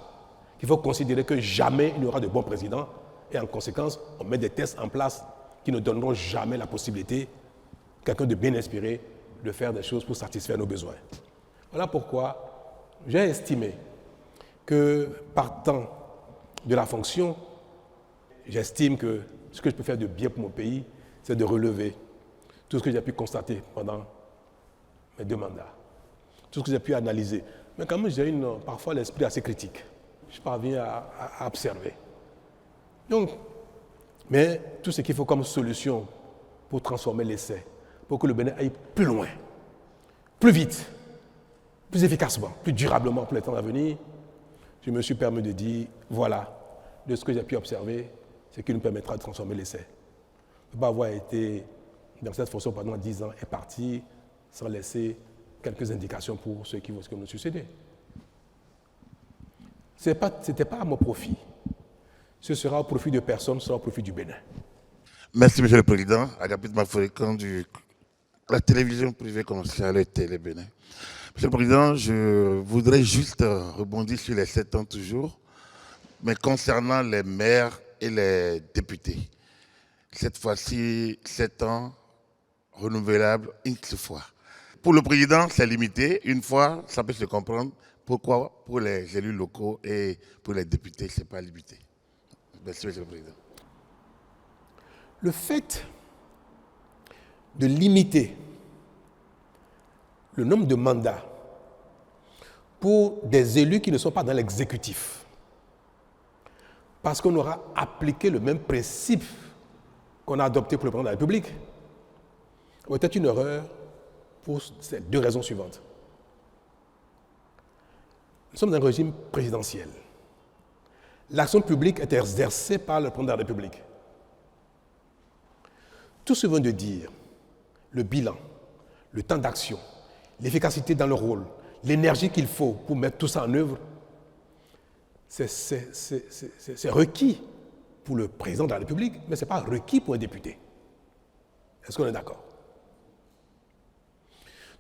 S2: qu'il faut considérer que jamais il n'y aura de bons présidents et en conséquence, on met des tests en place qui ne donneront jamais la possibilité à quelqu'un de bien inspiré de faire des choses pour satisfaire nos besoins. Voilà pourquoi j'ai estimé que partant de la fonction, j'estime que ce que je peux faire de bien pour mon pays, c'est de relever tout ce que j'ai pu constater pendant mes 2 mandats, tout ce que j'ai pu analyser. Mais quand même, j'ai parfois l'esprit assez critique. Je parviens à observer. Donc, mais tout ce qu'il faut comme solution pour transformer l'essai, pour que le Bénin aille plus loin, plus vite, plus efficacement, plus durablement pour les temps à venir, je me suis permis de dire, voilà, de ce que j'ai pu observer, ce qui nous permettra de transformer l'essai. Ne pas avoir été dans cette fonction pendant 10 ans et partir sans laisser quelques indications pour ceux qui vont nous succéder. Ce n'était pas à mon profit. Ce sera au profit de personne, ce sera au profit du Bénin.
S14: Merci, Monsieur le Président. Agapit Maforikan de la télévision privée commerciale Télé Bénin. Monsieur le Président, je voudrais juste rebondir sur les 7 ans toujours, mais concernant les maires et les députés. Cette fois-ci, 7 ans renouvelables une seule fois. Pour le Président, c'est limité. Une fois, ça peut se comprendre. Pourquoi pour les élus locaux et pour les députés, ce n'est pas limité? Merci, Monsieur le Président.
S2: Le fait de limiter le nombre de mandats pour des élus qui ne sont pas dans l'exécutif, parce qu'on aura appliqué le même principe qu'on a adopté pour le président de la République, était une erreur pour ces 2 raisons suivantes. Nous sommes dans un régime présidentiel. L'action publique est exercée par le président de la République. Tout ce que je viens de dire, le bilan, le temps d'action, l'efficacité dans le rôle, l'énergie qu'il faut pour mettre tout ça en œuvre, c'est requis pour le président de la République, mais ce n'est pas requis pour un député. Est-ce qu'on est d'accord?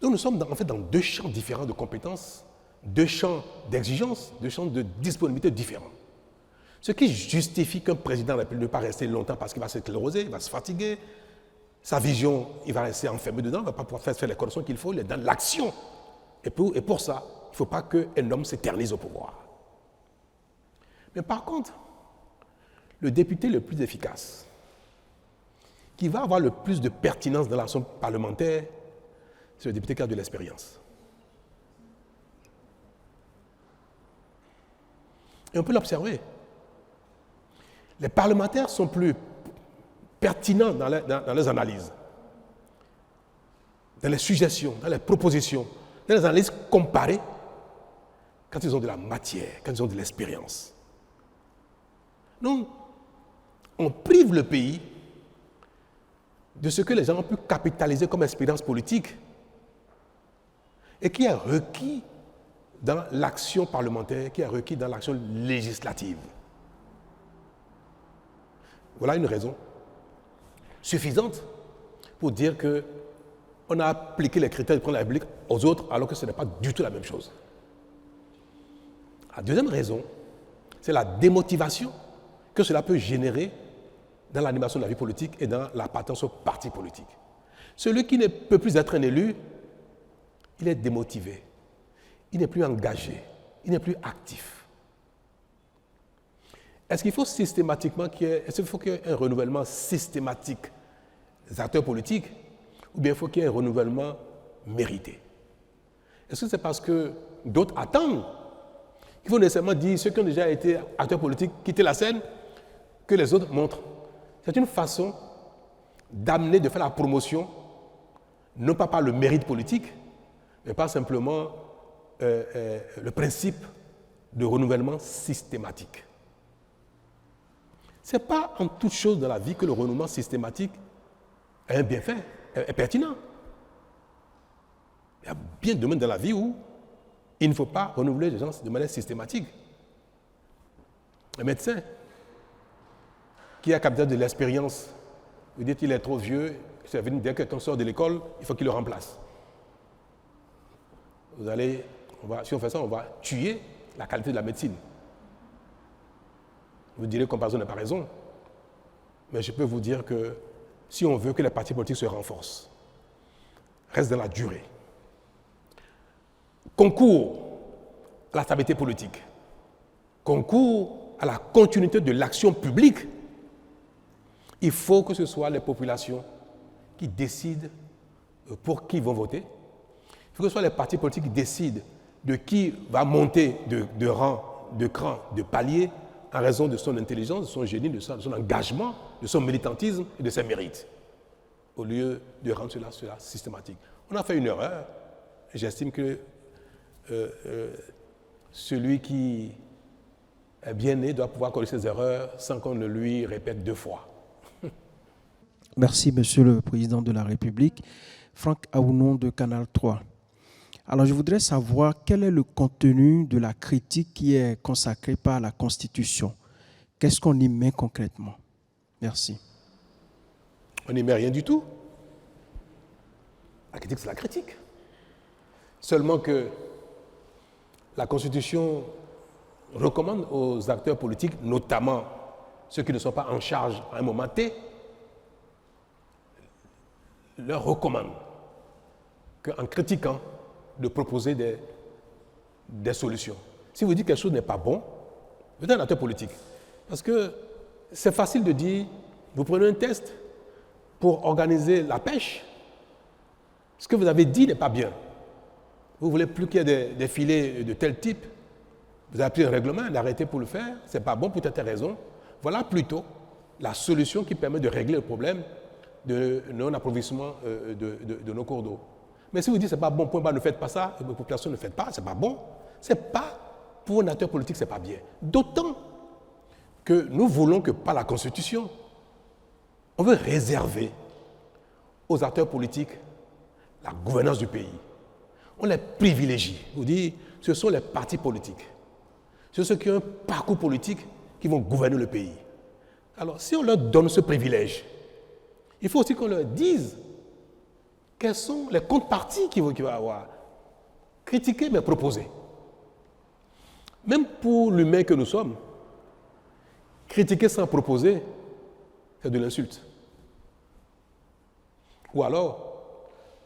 S2: Donc nous sommes en fait dans 2 champs différents de compétences, 2 champs d'exigence, 2 champs de disponibilité différents. Ce qui justifie qu'un président de la République ne va pas rester longtemps parce qu'il va s'écléroser, il va se fatiguer, sa vision, il va rester enfermé dedans, il ne va pas pouvoir faire les corrections qu'il faut, il est dans l'action. Et pour ça, il ne faut pas qu'un homme s'éternise au pouvoir. Mais par contre, le député le plus efficace, qui va avoir le plus de pertinence dans l'action parlementaire, c'est le député qui a de l'expérience. Et on peut l'observer. Les parlementaires sont plus pertinents dans les analyses, dans les suggestions, dans les propositions, dans les analyses comparées, quand ils ont de la matière, quand ils ont de l'expérience. Donc, on prive le pays de ce que les gens ont pu capitaliser comme expérience politique et qui est requis dans l'action parlementaire, qui est requis dans l'action législative. Voilà une raison suffisante pour dire qu'on a appliqué les critères de prendre la République aux autres alors que ce n'est pas du tout la même chose. La deuxième raison, c'est la démotivation que cela peut générer dans l'animation de la vie politique et dans l'appartenance au parti politique. Celui qui ne peut plus être un élu, il est démotivé, il n'est plus engagé, il n'est plus actif. Est-ce qu'il faut systématiquement qu'il y ait un renouvellement systématique des acteurs politiques ou bien il faut qu'il y ait un renouvellement mérité? Est-ce que c'est parce que d'autres attendent qu'il faut nécessairement dire ceux qui ont déjà été acteurs politiques quitter la scène que les autres montrent? C'est une façon d'amener, de faire la promotion, non pas par le mérite politique, mais pas simplement le principe de renouvellement systématique. Ce n'est pas en toute chose dans la vie que le renouvellement systématique est un bienfait, est pertinent. Il y a bien de domaines dans la vie où il ne faut pas renouveler les gens de manière systématique. Un médecin qui a capté de l'expérience, vous dites qu'il est trop vieux, dès que quelqu'un sort de l'école, il faut qu'il le remplace. Si on fait ça, on va tuer la qualité de la médecine. Vous direz que comparaison n'est pas raison. Mais je peux vous dire que si on veut que les partis politiques se renforcent, restent dans la durée, concourent à la stabilité politique, concourent à la continuité de l'action publique, il faut que ce soit les populations qui décident pour qui ils vont voter. Il faut que ce soit les partis politiques qui décident de qui va monter de rang, de cran, de palier en raison de son intelligence, de son génie, de son engagement, de son militantisme et de ses mérites, au lieu de rendre cela systématique. On a fait une erreur. J'estime que celui qui est bien né doit pouvoir corriger ses erreurs sans qu'on ne lui répète 2 fois.
S15: Merci, Monsieur le Président de la République. Franck Aounon de Canal 3. Alors, je voudrais savoir quel est le contenu de la critique qui est consacrée par la Constitution. Qu'est-ce qu'on y met concrètement? Merci.
S2: On n'y met rien du tout. La critique, c'est la critique. Seulement que la Constitution recommande aux acteurs politiques, notamment ceux qui ne sont pas en charge à un moment T, leur recommande qu'en critiquant, de proposer des solutions. Si vous dites que quelque chose n'est pas bon, vous êtes un acteur politique. Parce que c'est facile de dire, vous prenez un test pour organiser la pêche, ce que vous avez dit n'est pas bien. Vous ne voulez plus qu'il y ait des filets de tel type, vous avez pris un règlement, un arrêté pour le faire, ce n'est pas bon pour telle raison. Voilà plutôt la solution qui permet de régler le problème de non-approvisionnement de nos cours d'eau. Mais si vous dites que ce n'est pas bon, point bas, ne faites pas ça, et la population ne fait pas, ce n'est pas bon, ce n'est pas, pour un acteur politique, ce n'est pas bien. D'autant que nous voulons que par la Constitution, on veut réserver aux acteurs politiques la gouvernance du pays. On les privilégie. On dit, ce sont les partis politiques. Ce sont ceux qui ont un parcours politique qui vont gouverner le pays. Alors, si on leur donne ce privilège, il faut aussi qu'on leur dise quels sont les contreparties qu'il va avoir. Critiquer, mais proposer. Même pour l'humain que nous sommes, critiquer sans proposer, c'est de l'insulte. Ou alors,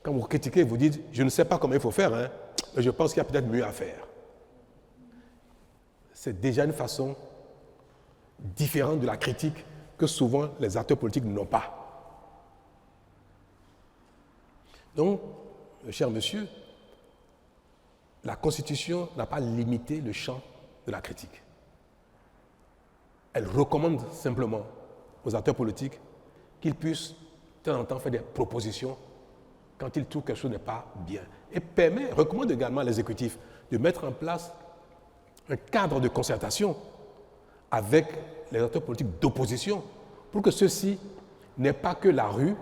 S2: quand vous critiquez, vous dites, je ne sais pas comment il faut faire, hein, mais je pense qu'il y a peut-être mieux à faire. C'est déjà une façon différente de la critique que souvent les acteurs politiques n'ont pas. Donc, cher monsieur, la Constitution n'a pas limité le champ de la critique. Elle recommande simplement aux acteurs politiques qu'ils puissent de temps en temps faire des propositions quand ils trouvent que quelque chose n'est pas bien. Et recommande également à l'exécutif de mettre en place un cadre de concertation avec les acteurs politiques d'opposition pour que ceux-ci n'aient pas que la rue,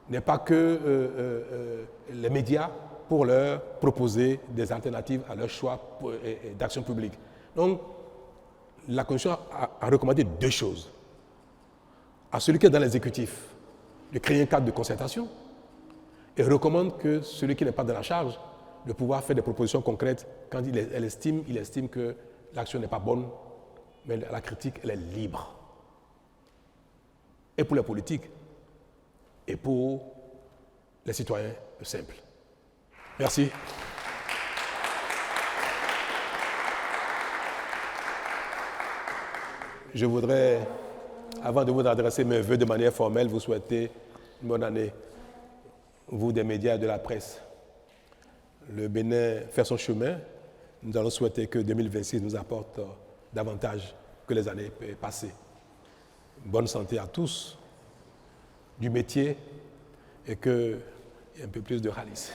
S2: n'aient pas que les médias pour leur proposer des alternatives à leur choix d'action publique. Donc, la Constitution a recommandé 2 choses. À celui qui est dans l'exécutif, de créer un cadre de concertation, et recommande que celui qui n'est pas dans la charge, de pouvoir faire des propositions concrètes quand il estime que l'action n'est pas bonne, mais la critique, elle est libre. Et pour les politiques, et pour les citoyens simples. Merci. Je voudrais, avant de vous adresser mes vœux de manière formelle, vous souhaiter une bonne année, vous des médias et de la presse. Le Bénin fait son chemin. Nous allons souhaiter que 2026 nous apporte davantage que les années passées. Bonne santé à tous, du métier, et qu'il y ait un peu plus de ralice.